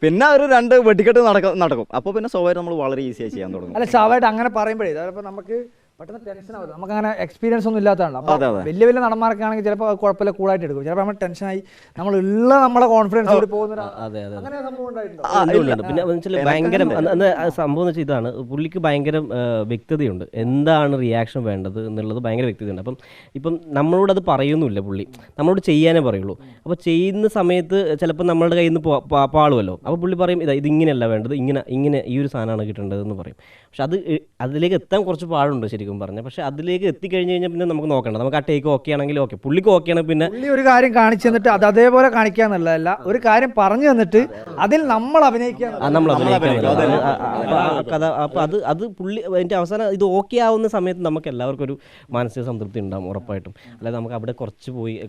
പിന്നെ ഒരു 2 വെടിക്കെട്ട് നടക്കും. അപ്പോൾ പിന്നെ സ്വാഭാവികം നമ്മൾ വളരെ ഈസിയായി ചെയ്യാൻ തുടങ്ങും. അല്ല സ്വാഭാവികമായിട്ട് അങ്ങനെ പറയുമ്പോഴേ ചിലപ്പോൾ നമുക്ക് പെട്ടെന്ന് ടെൻഷൻ ആവില്ല, നമുക്കങ്ങനെ എക്സ്പീരിയൻസ് ഒന്നും ഇല്ലാത്തതാണ്. അപ്പോൾ അതെ, അതെ. വലിയ വലിയ നടന്മാരൊക്കെ ആണെങ്കിൽ ചിലപ്പോൾ കുഴപ്പമില്ല, കൂളായിട്ട് എടുക്കും. ചിലപ്പോൾ നമ്മൾ ടെൻഷനായി നമ്മളുള്ള നമ്മളെ കോൺഫിഡൻസ് കൂടി പോകുന്ന അതെ അതെ അങ്ങനെ സംഭവം ഉണ്ടായിട്ടുണ്ടോ? ഉണ്ട്. പിന്നെ വെച്ചാൽ ഭയങ്കര അന്ന് സംഭവം എന്ന് വെച്ചാൽ ഇതാണ്, പുള്ളിക്ക് ഭയങ്കര വ്യക്തതയുണ്ട്, എന്താണ് റിയാക്ഷൻ വേണ്ടത് എന്നുള്ളത് ഭയങ്കര വ്യക്തതയുണ്ട്. ഇപ്പം നമ്മളോട് അത് പറയുന്നില്ല, പുള്ളി നമ്മളോട് ചെയ്യാനേ പറയുള്ളൂ. അപ്പോൾ ചെയ്യുന്ന സമയത്ത് ചിലപ്പോൾ നമ്മളുടെ കയ്യിൽ നിന്ന് പാളുമല്ലോ, അപ്പോൾ പുള്ളി പറയും ഇതിങ്ങനെയല്ല വേണ്ടത്, ഇങ്ങനെ ഈ ഒരു സാധനമാണ് കിട്ടേണ്ടതെന്ന് പറയും. പക്ഷെ അതിലേക്ക് എത്താൻ കുറച്ച് പാടുണ്ട് ശരിക്കും പറഞ്ഞാൽ. പക്ഷെ അതിലേക്ക് എത്തിക്കഴിഞ്ഞ് കഴിഞ്ഞാൽ പിന്നെ നമുക്ക് നോക്കണ്ട, നമുക്ക് ആ ടേക്ക് ഓക്കെ ആണെങ്കിൽ ഓക്കെ, പുള്ളിക്ക് ഓക്കെ ആണെങ്കിൽ പിന്നെ പുള്ളി ഒരു കാര്യം കാണിച്ചു തന്നിട്ട് അത് അതേപോലെ കാണിക്കുക എന്നുള്ളതല്ല, ഒരു കാര്യം പറഞ്ഞു തന്നിട്ട് അതിൽ നമ്മൾ അഭിനയിക്കുക. കഥ അപ്പോൾ അത് പുള്ളി അതിൻ്റെ അവസാനം ഇത് ഓക്കെ ആവുന്ന സമയത്ത് നമുക്ക് എല്ലാവർക്കും ഒരു മാനസിക സംതൃപ്തി ഉണ്ടാകും ഉറപ്പായിട്ടും. അല്ലാതെ നമുക്ക് അവിടെ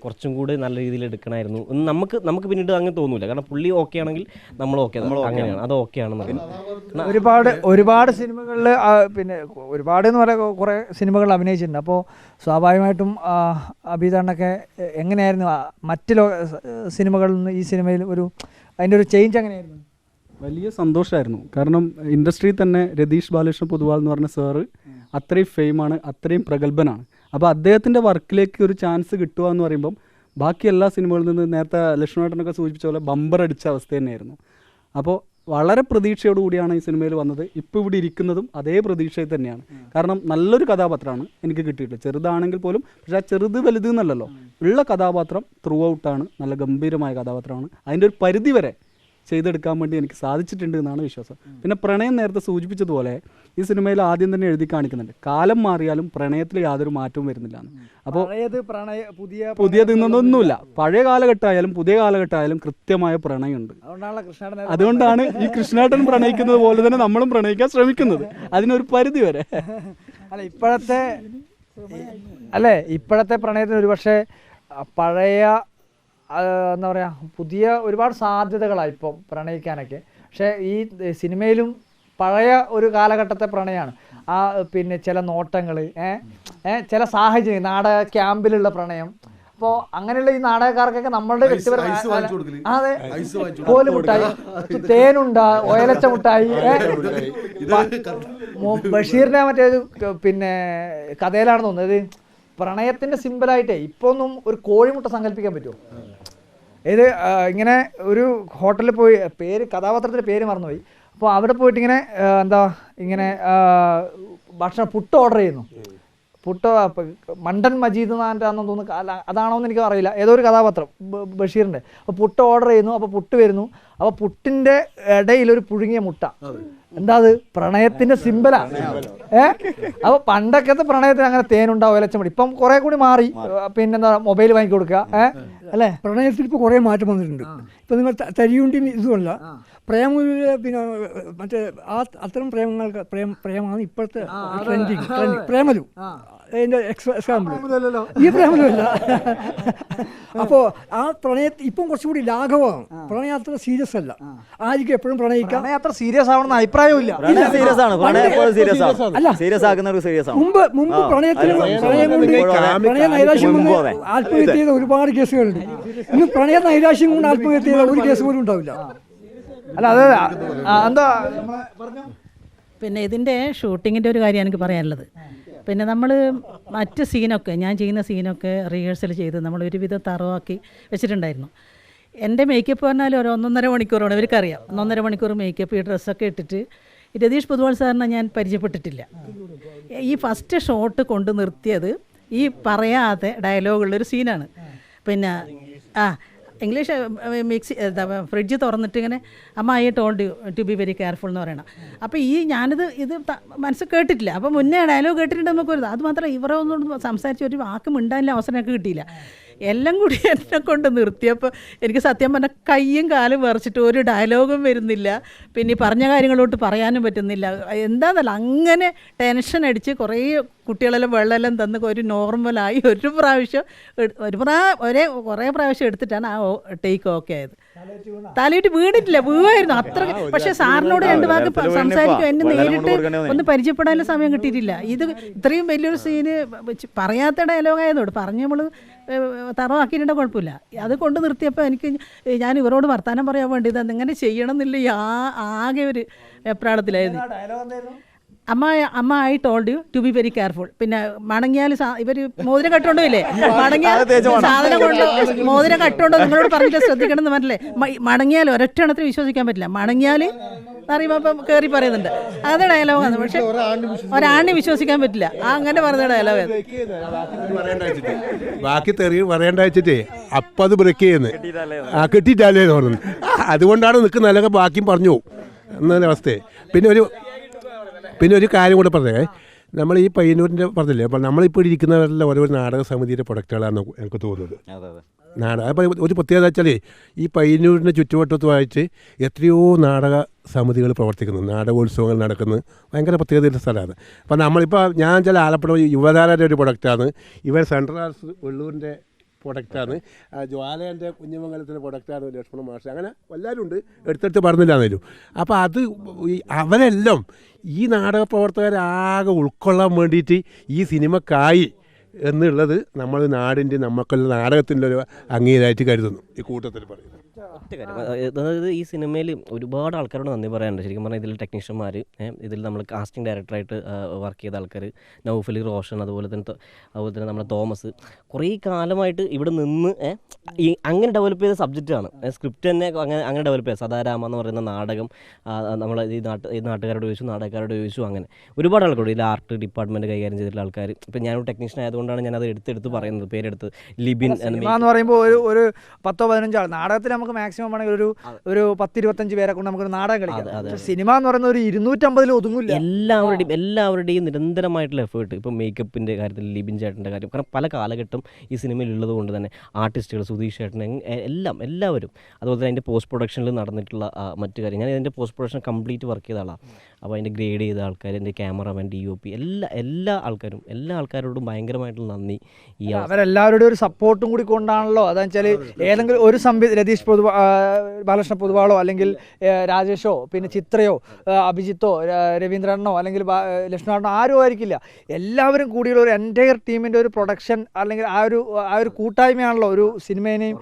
കുറച്ചും കൂടി നല്ല രീതിയിൽ എടുക്കണമായിരുന്നു നമുക്ക് പിന്നീട് അങ്ങനെ തോന്നൂല. കാരണം പുള്ളി ഓക്കെ ആണെങ്കിൽ നമ്മൾ ഓക്കെ, അങ്ങനെയാണ്, അത് ഓക്കെ ആണെന്ന്. ഒരുപാട് സിനിമകളിൽ പിന്നെ ഒരുപാട് എന്ന് പറയാൻ കുറേ സിനിമകളിൽ അഭിനയിച്ചിട്ടുണ്ട്. അപ്പോൾ സ്വാഭാവികമായിട്ടും അഭിതാണ്ടൊക്കെ എങ്ങനെയായിരുന്നു മറ്റ് സിനിമകളിൽ നിന്ന് ഈ സിനിമയിൽ അതിൻ്റെ ഒരു ചേഞ്ച് എങ്ങനെയായിരുന്നു? വലിയ സന്തോഷമായിരുന്നു. കാരണം ഇൻഡസ്ട്രിയിൽ തന്നെ രതീഷ് ബാലകൃഷ്ണ പൊതുവാൾ എന്ന് പറഞ്ഞ സാറ് അത്രയും ഫെയിമാണ്, അത്രയും പ്രഗത്ഭനാണ്. അപ്പോൾ അദ്ദേഹത്തിൻ്റെ വർക്കിലേക്ക് ഒരു ചാൻസ് കിട്ടുക എന്ന് പറയുമ്പം ബാക്കി എല്ലാ സിനിമകളിൽ നിന്ന് നേരത്തെ ലക്ഷ്മണേട്ടനൊക്കെ സൂചിപ്പിച്ച പോലെ ബമ്പർ അടിച്ച അവസ്ഥ തന്നെയായിരുന്നു. അപ്പോൾ വളരെ പ്രതീക്ഷയോടുകൂടിയാണ് ഈ സിനിമയിൽ വന്നത്. ഇപ്പോൾ ഇവിടെ ഇരിക്കുന്നതും അതേ പ്രതീക്ഷയിൽ തന്നെയാണ്. കാരണം നല്ലൊരു കഥാപാത്രമാണ് എനിക്ക് കിട്ടിയിട്ടുള്ളത്, ചെറുതാണെങ്കിൽ പോലും. പക്ഷേ ആ ചെറുത് വലുത് എന്നല്ലല്ലോ, ഉള്ള കഥാപാത്രം ത്രൂ ഔട്ടാണ്, നല്ല ഗംഭീരമായ കഥാപാത്രമാണ്. അതിൻ്റെ ഒരു പരിധി വരെ ചെയ്തെടുക്കാൻ വേണ്ടി എനിക്ക് സാധിച്ചിട്ടുണ്ട് എന്നാണ് വിശ്വാസം. പിന്നെ പ്രണയം നേരത്തെ സൂചിപ്പിച്ചതുപോലെ ഈ സിനിമയിൽ ആദ്യം തന്നെ എഴുതി കാണിക്കുന്നുണ്ട്, കാലം മാറിയാലും പ്രണയത്തിൽ യാതൊരു മാറ്റവും വരുന്നില്ല. അപ്പോൾ പുതിയതൊന്നുമില്ല, പഴയ കാലഘട്ടമായാലും പുതിയ കാലഘട്ടമായാലും കൃത്യമായ പ്രണയമുണ്ട്. അതുകൊണ്ടാണ് ഈ കൃഷ്ണേട്ടൻ പ്രണയിക്കുന്നത് പോലെ തന്നെ നമ്മളും പ്രണയിക്കാൻ ശ്രമിക്കുന്നത്, അതിനൊരു പരിധി വരെ. ഇപ്പോഴത്തെ പ്രണയത്തിന് ഒരു പക്ഷേ പഴയ എന്താ പറയുക, പുതിയ ഒരുപാട് സാധ്യതകളാണ് ഇപ്പം പ്രണയിക്കാനൊക്കെ. പക്ഷേ ഈ സിനിമയിലും പഴയ ഒരു കാലഘട്ടത്തെ പ്രണയമാണ്. പിന്നെ ചില നോട്ടങ്ങൾ, ചില സാഹചര്യം, നാടക ക്യാമ്പിലുള്ള പ്രണയം. അപ്പോൾ അങ്ങനെയുള്ള ഈ നാടകക്കാർക്കൊക്കെ നമ്മളുടെ വ്യക്തിപരമായ അതെ കോലുമുട്ടായി, തേനുണ്ട, ഒയലച്ച മുട്ടായി, ബഷീറിനെ മറ്റേത് പിന്നെ കഥയിലാണെന്ന് തോന്നുന്നത് പ്രണയത്തിൻ്റെ സിമ്പിളായിട്ടേ. ഇപ്പോൾ ഒന്നും ഒരു കോഴിമുട്ട സങ്കല്പിക്കാൻ പറ്റുമോ? ഇത് ഇങ്ങനെ ഒരു ഹോട്ടലിൽ പോയി, കഥാപാത്രത്തിൻ്റെ പേര് മറന്നുപോയി. അപ്പോൾ അവിടെ പോയിട്ട് ഇങ്ങനെ ഇങ്ങനെ ഭക്ഷണം പുട്ട് ഓർഡർ ചെയ്യുന്നു. മണ്ടൻ മജീദ് എന്നാണെന്ന് തോന്നുന്നു, അതാണോ എന്ന് എനിക്ക് അറിയില്ല, ഏതോ ഒരു കഥാപാത്രം ബഷീറിൻ്റെ. അപ്പോൾ പുട്ട് ഓർഡർ ചെയ്യുന്നു, അപ്പോൾ പുട്ട് വരുന്നു. അപ്പോൾ പുട്ടിൻ്റെ ഇടയിലൊരു പുഴുങ്ങിയ മുട്ട. എന്താ അത്? പ്രണയത്തിന്റെ സിമ്പലാണ്. അപ്പോൾ പണ്ടൊക്കത്തെ പ്രണയത്തിന് അങ്ങനെ തേനുണ്ടാവും, ഇലച്ചമടി. ഇപ്പം കുറെ കൂടി മാറി. പിന്നെന്താ, മൊബൈൽ വാങ്ങി കൊടുക്കുക അല്ലേ? പ്രണയത്തിൽ ഇപ്പോൾ കുറേ മാറ്റം വന്നിട്ടുണ്ട്. ഇപ്പം നിങ്ങൾ തരിയുണ്ടി ഇതുമല്ല, പ്രേമ പിന്നെ മറ്റേ അത്തരം പ്രേമമാണ് ഇപ്പോഴത്തെ ട്രെൻഡിങ്. പ്രേമലു അതിൻ്റെ എക്സാമ്പിൾ ഈ പ്രേമലുമല്ല. അപ്പോൾ ആ പ്രണയത്തിൽ ഇപ്പം കുറച്ചുകൂടി ലാഘവമാണ്. പ്രണയം അത്ര സീരിയസ് അല്ല. ആയിരിക്കും എപ്പോഴും പ്രണയിക്കാം, അത്ര സീരിയസ് ആവണമെന്ന് അഭിപ്രായമില്ല. മുമ്പ് പ്രണയത്തിന് പ്രണയ നൈരാശ്യം കൊണ്ട് ആത്മഹത്യ ചെയ്ത ഒരുപാട് കേസുകളുണ്ട്. ഇന്ന് പ്രണയ നൈരാശ്യം കൊണ്ട് ആത്മഹത്യ ചെയ്ത ഒരു കേസ് പോലും ഉണ്ടാവില്ല. അല്ല അത് എന്താ പിന്നെ ഇതിൻ്റെ ഷൂട്ടിങ്ങിൻ്റെ ഒരു കാര്യം എനിക്ക് പറയാനുള്ളത്. പിന്നെ നമ്മൾ മറ്റ് സീനൊക്കെ, ഞാൻ ചെയ്യുന്ന സീനൊക്കെ റിഹേഴ്സൽ ചെയ്ത് നമ്മൾ ഒരുവിധം തറവാക്കി വെച്ചിട്ടുണ്ടായിരുന്നു. എൻ്റെ മേക്കപ്പ് പറഞ്ഞാൽ ഒരു 1.5 മണിക്കൂറാണ്. ഇവർക്കറിയാം, 1.5 മണിക്കൂർ മേക്കപ്പ്, ഈ ഡ്രസ്സൊക്കെ ഇട്ടിട്ട്. രതീഷ് പൊതുവാൾ സാറിനെ ഞാൻ പരിചയപ്പെട്ടിട്ടില്ല. ഈ ഫസ്റ്റ് ഷോട്ട് കൊണ്ട് നിർത്തിയത് ഈ പറയാതെ ഡയലോഗുള്ളൊരു സീനാണ്. പിന്നെ ഇംഗ്ലീഷ് മിക്സി ഫ്രിഡ്ജ് തുറന്നിട്ട് ഇങ്ങനെ അമ്മ I told you to be very careful എന്ന് പറയണം. അപ്പോൾ ഇത് മനസ്സ് കേട്ടിട്ടില്ല. അപ്പോൾ മുന്നേ ഡയലോഗ് കേട്ടിട്ടുണ്ട് നമുക്കൊരു. അത് മാത്രമല്ല ഇവരെ ഒന്നും സംസാരിച്ച് ഒരു വാക്ക് മിണ്ടാനുള്ള അവസരമൊക്കെ കിട്ടിയില്ല. എല്ലാം കൂടി എന്നെ കൊണ്ട് നിർത്തിയപ്പോൾ എനിക്ക് സത്യം പറഞ്ഞാൽ കയ്യും കാലും വിറച്ചിട്ട് ഒരു ഡയലോഗും വരുന്നില്ല. പിന്നെ ഈ പറഞ്ഞ കാര്യങ്ങളോട്ട് പറയാനും പറ്റുന്നില്ല. എന്താണെന്നല്ല, അങ്ങനെ ടെൻഷൻ അടിച്ച് കുറേ കുട്ടികളെല്ലാം വെള്ളമെല്ലാം തന്ന് ഒരു നോർമലായി കുറേ പ്രാവശ്യം എടുത്തിട്ടാണ് ആ ടേക്ക് ഓക്കെ ആയത്. തലയിട്ട് വീണിട്ടില്ല, വീഴായിരുന്നു അത്ര. പക്ഷേ സാറിനോട് 2 വാക്ക് സംസാരിക്കും, എന്നെ നേരിട്ട് ഒന്ന് പരിചയപ്പെടാനുള്ള സമയം കിട്ടിയിട്ടില്ല. ഇത് ഇത്രയും വലിയൊരു സീന് പറയാത്ത ഡയലോഗായതോട് പറഞ്ഞ് നമ്മൾ തറവാക്കിയിട്ടുണ്ടെങ്കിൽ കുഴപ്പമില്ല. അത് കൊണ്ട് നിർത്തിയപ്പോൾ ഞാൻ ഇവരോട് വർത്താനം പറയാൻ വേണ്ടി ഇതെങ്ങനെ ചെയ്യണം എന്നില്ല ആകെ ഒരു വെപ്രാളത്തിലായിരുന്നു. അമ്മ I told you to be very careful. പിന്നെ മടങ്ങിയാൽ ഇവർ മോതിരം കട്ടുകൊണ്ടോ ഇല്ലേ, മടങ്ങിയാൽ സാധനം കൊണ്ട് മോതിരം കട്ടുകൊണ്ടോ നിങ്ങളോട് പറഞ്ഞിട്ട് ശ്രദ്ധിക്കണം എന്ന് പറഞ്ഞില്ലേ. മടങ്ങിയാൽ ഒരൊറ്റ എണ്ണത്തിന് വിശ്വസിക്കാൻ പറ്റില്ല. മടങ്ങിയാൽ അറിയുമ്പോൾ ഇപ്പം കയറി പറയുന്നുണ്ട്. അത് ഡയലോഗാണ്. പക്ഷെ ഒരാണിനെ വിശ്വസിക്കാൻ പറ്റില്ല. അങ്ങനെ പറഞ്ഞ ഡയലോഗ് ബാക്കി തെറി പറയേണ്ട വെച്ചിട്ടേ അപ്പം അത് ബ്രേക്ക് ചെയ്യുന്നത് കിട്ടിയിട്ടല്ലേ പറഞ്ഞു. അതുകൊണ്ടാണ് നിൽക്കുന്ന അല്ലെങ്കിൽ ബാക്കിയും പറഞ്ഞു പോകും എന്നൊരവസ്ഥയെ. പിന്നെ ഒരു കാര്യം കൂടെ പറഞ്ഞേ, നമ്മൾ ഈ പയ്യന്നൂരിൻ്റെ പറഞ്ഞില്ലേ, അപ്പോൾ നമ്മളിപ്പോൾ ഇരിക്കുന്നവരെല്ലാം ഓരോ നാടക സമിതിയുടെ പ്രൊഡക്റ്റുകളാണ് എനിക്ക് തോന്നുന്നത്. അപ്പോൾ ഒരു പ്രത്യേകത വെച്ചാൽ ഈ പയ്യന്നൂരിൻ്റെ ചുറ്റുവട്ടത്തുമായിട്ട് എത്രയോ നാടക സമിതികൾ പ്രവർത്തിക്കുന്നു, നാടകോത്സവങ്ങൾ നടക്കുന്നു. ഭയങ്കര പ്രത്യേകതയുള്ള സ്ഥലമാണ്. അപ്പോൾ നമ്മളിപ്പോൾ ഞാൻ ചില ആലപ്പുഴ യുവതാരയുടെ ഒരു പ്രൊഡക്റ്റാണ്, ഇവൻ സെൻട്രൽ ആർട്സ് വെള്ളൂരിൻ്റെ പ്രൊഡക്റ്റാണ്, ജ്വാലേൻ്റെ കുഞ്ഞുമംഗലത്തിൻ്റെ പ്രൊഡക്റ്റാണ് ലക്ഷ്മണ മാഷ്. അങ്ങനെ എല്ലാവരും ഉണ്ട്, എടുത്തെടുത്ത് പറഞ്ഞില്ലാന്നേലും. അപ്പോൾ അത് അവരെല്ലാം ഈ നാടക പ്രവർത്തകരാകെ ഉൾക്കൊള്ളാൻ വേണ്ടിയിട്ട് ഈ സിനിമക്കായി എന്നുള്ളത് നമ്മൾ നാടിൻ്റെ നമുക്കുള്ള നാടകത്തിൻ്റെ ഒരു അംഗീകാരമായിട്ട് കരുതുന്നു ഈ കൂട്ടത്തിൽ പറയുന്നത്. ഒറ്റ കാര്യം, അതായത് ഈ സിനിമയിൽ ഒരുപാട് ആൾക്കാരോട് നന്ദി പറയാനുണ്ട്. ശരിക്കും പറഞ്ഞാൽ ഇതിൽ ടെക്നീഷ്യന്മാർ, ഇതിൽ നമ്മൾ കാസ്റ്റിംഗ് ഡയറക്ടറായിട്ട് വർക്ക് ചെയ്ത ആൾക്കാർ, നൗഫലി, റോഷൻ, അതുപോലെ തന്നെ നമ്മുടെ തോമസ്, കുറേ കാലമായിട്ട് ഇവിടെ നിന്ന് ഈ അങ്ങനെ ഡെവലപ്പ് ചെയ്ത സബ്ജക്റ്റാണ്. സ്ക്രിപ്റ്റ് തന്നെ അങ്ങനെ ഡെവലപ്പ് ചെയ്ത സദാരാമ എന്ന് പറയുന്ന നാടകം നമ്മൾ ഈ നാട്ടുകാരോട് ചോദിച്ചു, നാടകക്കാരോട് ചോദിച്ചു, അങ്ങനെ ഒരുപാട് ആൾക്കാരോട് ഇതിൽ ആർട്ട് ഡിപ്പാർട്ട്മെൻറ്റ് കൈകാര്യം ചെയ്തിട്ടുള്ള ആൾക്കാർ. ഇപ്പം ഞാനൊരു ടെക്നീഷ്യൻ ആയതുകൊണ്ടാണ് ഞാനത് എടുത്ത് പറയുന്നത്, പേരെടുത്ത് ലിബിൻ എന്ന് പറയുമ്പോൾ ഒരു 10-15 ആൾ. നാടകത്തിൽ നമുക്ക് മാക്സിമം ആണെങ്കിൽ ഒരു 10-25 പേരെ കൊണ്ട് നമുക്കൊരു നാടകം കളിക്കാം. സിനിമ എന്ന് പറയുന്ന ഒരു 250 ഒതുങ്ങില്ല. എല്ലാവരുടെയും നിരന്തരമായിട്ടുള്ള എഫേർട്ട്. ഇപ്പം മേക്കപ്പിൻ്റെ കാര്യത്തിൽ ലിബിൻ ചേട്ടൻ്റെ കാര്യം, കാരണം പല കാലഘട്ടം ഈ സിനിമയിൽ ഉള്ളത് കൊണ്ട് തന്നെ ആർട്ടിസ്റ്റുകൾ, സുധീഷ് ചേട്ടൻ, എല്ലാവരും. അതുപോലെ തന്നെ അതിൻ്റെ പോസ്റ്റ് പ്രൊഡക്ഷനിൽ നടന്നിട്ടുള്ള മറ്റു കാര്യം. ഞാൻ ഇതിൻ്റെ പോസ്റ്റ് പ്രൊഡക്ഷൻ കംപ്ലീറ്റ് വർക്ക് ചെയ്ത ആളാണ്. അപ്പോൾ അതിൻ്റെ ഗ്രേഡ് ചെയ്ത ആൾക്കാർ, എൻ്റെ ക്യാമറമാൻ, DOP, എല്ലാ ആൾക്കാരോടും ഭയങ്കരമായിട്ടുള്ള നന്ദി. അവരെല്ലാവരുടെയും ഒരു സപ്പോർട്ടും കൂടി കൊണ്ടാണല്ലോ. അതെന്ന് വെച്ചാൽ ഏതെങ്കിലും ഒരു രതീഷ് ബാലകൃഷ്ണ പൊതുവാളോ അല്ലെങ്കിൽ രാജേഷോ പിന്നെ ചിത്രയോ അഭിജിത്തോ രവീന്ദ്രനോ അല്ലെങ്കിൽ ലക്ഷ്മണനോ ആരും ആയിരിക്കില്ല. എല്ലാവരും കൂടിയുള്ള ഒരു എൻറ്റയർ ടീമിൻ്റെ ഒരു പ്രൊഡക്ഷൻ അല്ലെങ്കിൽ ആ ഒരു കൂട്ടായ്മയാണല്ലോ ഒരു സിനിമേനെയും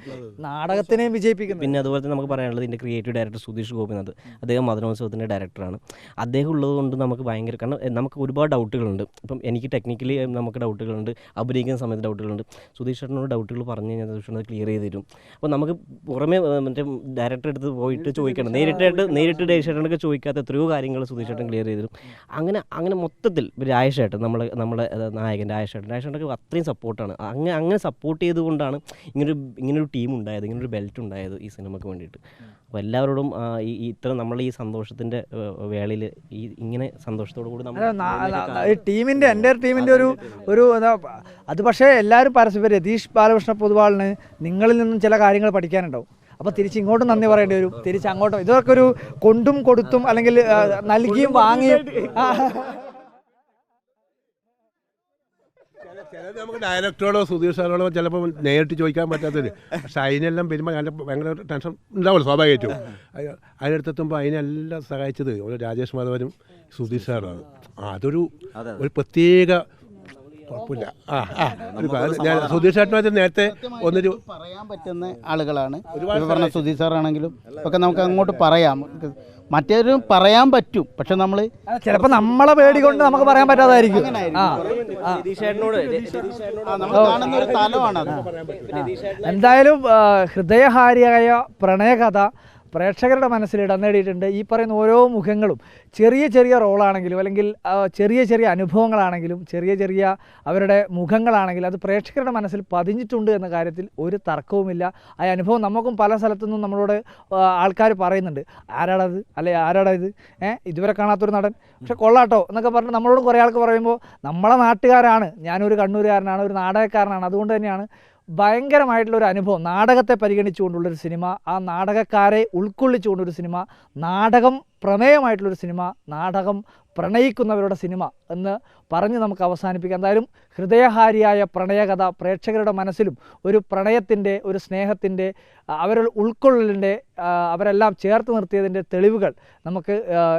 നാടകത്തിനെയും വിജയിപ്പിക്കുന്നത്. പിന്നെ അതുപോലെ തന്നെ നമുക്ക് പറയാനുള്ളത് ഇതിൻ്റെ ക്രിയേറ്റീവ് ഡയറക്ടർ സുധീഷ് ഗോപിനാഥ്, അദ്ദേഹം മദനോത്സവത്തിൻ്റെ ഡയറക്ടറാണ്. അദ്ദേഹം ഉള്ളതുകൊണ്ട് നമുക്ക് ഭയങ്കര, കാരണം നമുക്ക് ഒരുപാട് ഡൗട്ടുകളുണ്ട്. ഇപ്പം എനിക്ക് ടെക്നിക്കലി നമുക്ക് ഡൗട്ടുകളുണ്ട്, അഭിനയിക്കുന്ന സമയത്ത് ഡൗട്ടുകളുണ്ട്. സുധീഷ് ചേട്ടനോട് ഡൗട്ടുകൾ പറഞ്ഞു കഴിഞ്ഞാൽ സുധീഷ് അത് ക്ലിയർ ചെയ്ത് തരും. അപ്പോൾ നമുക്ക് പുറമെ മറ്റേ ഡയറക്ടർ എടുത്ത് പോയിട്ട് ചോദിക്കണം, നേരിട്ട് ഡയറക്ടറൊക്കെ ചോദിക്കാത്ത എത്രയോ കാര്യങ്ങൾ സുധീഷ് ചേട്ടൻ ക്ലിയർ ചെയ്ത് തരും. അങ്ങനെ മൊത്തത്തിൽ രാജേഷേട്ടൻ, നമ്മുടെ നായകൻ രാജേഷേട്ടനൊക്കെ അത്രയും സപ്പോർട്ടാണ്. അങ്ങനെ സപ്പോർട്ട് ചെയ്തുകൊണ്ടാണ് ഇങ്ങനൊരു ടീം ഉണ്ടായത്, ഇങ്ങനൊരു ബെൽറ്റ് ഉണ്ടായത് ഈ സിനിമയ്ക്ക് വേണ്ടിയിട്ട്. അപ്പോൾ എല്ലാവരോടും ഇത്ര നമ്മൾ ഈ സന്തോഷത്തിൻ്റെ വേളയിൽ ഇങ്ങനെ സന്തോഷത്തോടു കൂടി ഈ ടീമിൻ്റെ എൻ്റെ ടീമിൻ്റെ ഒരു അത് പക്ഷേ എല്ലാവരും പരസ്പരം രതീഷ് ബാലകൃഷ്ണ പൊതുവാളിന് നിങ്ങളിൽ നിന്നും ചില കാര്യങ്ങൾ പഠിക്കാനുണ്ടാവും. അപ്പോൾ തിരിച്ചിങ്ങോട്ടും നന്ദി പറയേണ്ടി വരും, തിരിച്ചങ്ങോട്ടും. ഇതൊക്കെ ഒരു കൊണ്ടും കൊടുത്തും അല്ലെങ്കിൽ നൽകിയും വാങ്ങിയും. ചിലത് നമുക്ക് ഡയറക്ടറോടോ സുധീർ സാറോടോ ചിലപ്പോൾ നേരിട്ട് ചോദിക്കാൻ പറ്റാത്തത്. പക്ഷെ അതിനെല്ലാം വരുമ്പോൾ ഭയങ്കര ടെൻഷൻ ഉണ്ടാവുമല്ലോ സ്വാഭാവികമായിട്ടും. അതിനടുത്തെത്തുമ്പോൾ അതിനെല്ലാം സഹായിച്ചത് ഒരു രാജേഷ് മാധവനും സുധീർ സാറാണ്. അതൊരു പ്രത്യേക കുഴപ്പമില്ല. ഞാൻ സുധീർ ചേട്ടനായിട്ട് നേരത്തെ ഒന്നൊരു പറയാൻ പറ്റുന്ന ആളുകളാണ്. പറഞ്ഞ സുധീർ സാറാണെങ്കിലും ഒക്കെ നമുക്ക് അങ്ങോട്ട് പറയാം, മറ്റേവരും പറയാൻ പറ്റും. പക്ഷെ നമ്മൾ ചിലപ്പോൾ നമ്മളെ പേടി കൊണ്ട് നമുക്ക് പറയാൻ പറ്റാതായിരിക്കും. എന്തായാലും ഹൃദയഹാരിയായ പ്രണയകഥ പ്രേക്ഷകരുടെ മനസ്സിൽ ഇടം നേടിയിട്ടുണ്ട്. ഈ പറയുന്ന ഓരോ മുഖങ്ങളും ചെറിയ റോളാണെങ്കിലും അല്ലെങ്കിൽ ചെറിയ അനുഭവങ്ങളാണെങ്കിലും ചെറിയ അവരുടെ മുഖങ്ങളാണെങ്കിലും അത് പ്രേക്ഷകരുടെ മനസ്സിൽ പതിഞ്ഞിട്ടുണ്ട് എന്ന കാര്യത്തിൽ ഒരു തർക്കവുമില്ല. ആ അനുഭവം നമുക്കും പല സ്ഥലത്തുനിന്നും നമ്മളോട് ആൾക്കാർ പറയുന്നുണ്ട്, ആരാടാ ഇത് ഇതുവരെ കാണാത്തൊരു നടൻ, പക്ഷെ കൊള്ളാട്ടോ എന്നൊക്കെ പറഞ്ഞ് നമ്മളോട് കുറേ ആൾക്ക് പറയുമ്പോൾ നമ്മളെ നാട്ടുകാരാണ്, ഞാനൊരു കണ്ണൂരുകാരനാണ്, ഒരു നാടകക്കാരനാണ്. അതുകൊണ്ട് തന്നെയാണ് ഭയങ്കരമായിട്ടുള്ളൊരു അനുഭവം. നാടകത്തെ പരിഗണിച്ചുകൊണ്ടുള്ളൊരു സിനിമ, ആ നാടകക്കാരെ ഉൾക്കൊള്ളിച്ചുകൊണ്ടൊരു സിനിമ, നാടകം പ്രമേയമായിട്ടുള്ളൊരു സിനിമ, നാടകം പ്രണയിക്കുന്നവരുടെ സിനിമ എന്ന് പറഞ്ഞ് നമുക്ക് അവസാനിപ്പിക്കാം. എന്തായാലും ഹൃദയഹാരിയായ പ്രണയകഥ പ്രേക്ഷകരുടെ മനസ്സിലും ഒരു പ്രണയത്തിൻ്റെ, ഒരു സ്നേഹത്തിൻ്റെ, അവരുടെ ഉൾക്കൊള്ളലിൻ്റെ, അവരെല്ലാം ചേർത്ത് നിർത്തിയതിൻ്റെ തെളിവുകൾ നമുക്ക്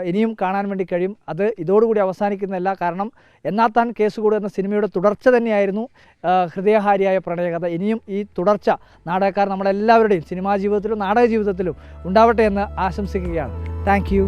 ഇനിയും കാണാൻ വേണ്ടി കഴിയും. അത് ഇതോടുകൂടി അവസാനിക്കുന്നില്ല. കാരണം എന്നാത്താൻ കേസുകൂട് എന്ന സിനിമയുടെ തുടർച്ച തന്നെയായിരുന്നു ഹൃദയഹാരിയായ പ്രണയകഥ. ഇനിയും ഈ തുടർച്ച നാടകക്കാർ നമ്മളെല്ലാവരുടെയും സിനിമാ ജീവിതത്തിലും നാടക ജീവിതത്തിലും ഉണ്ടാവട്ടെ എന്ന് ആശംസിക്കുകയാണ്. Thank you.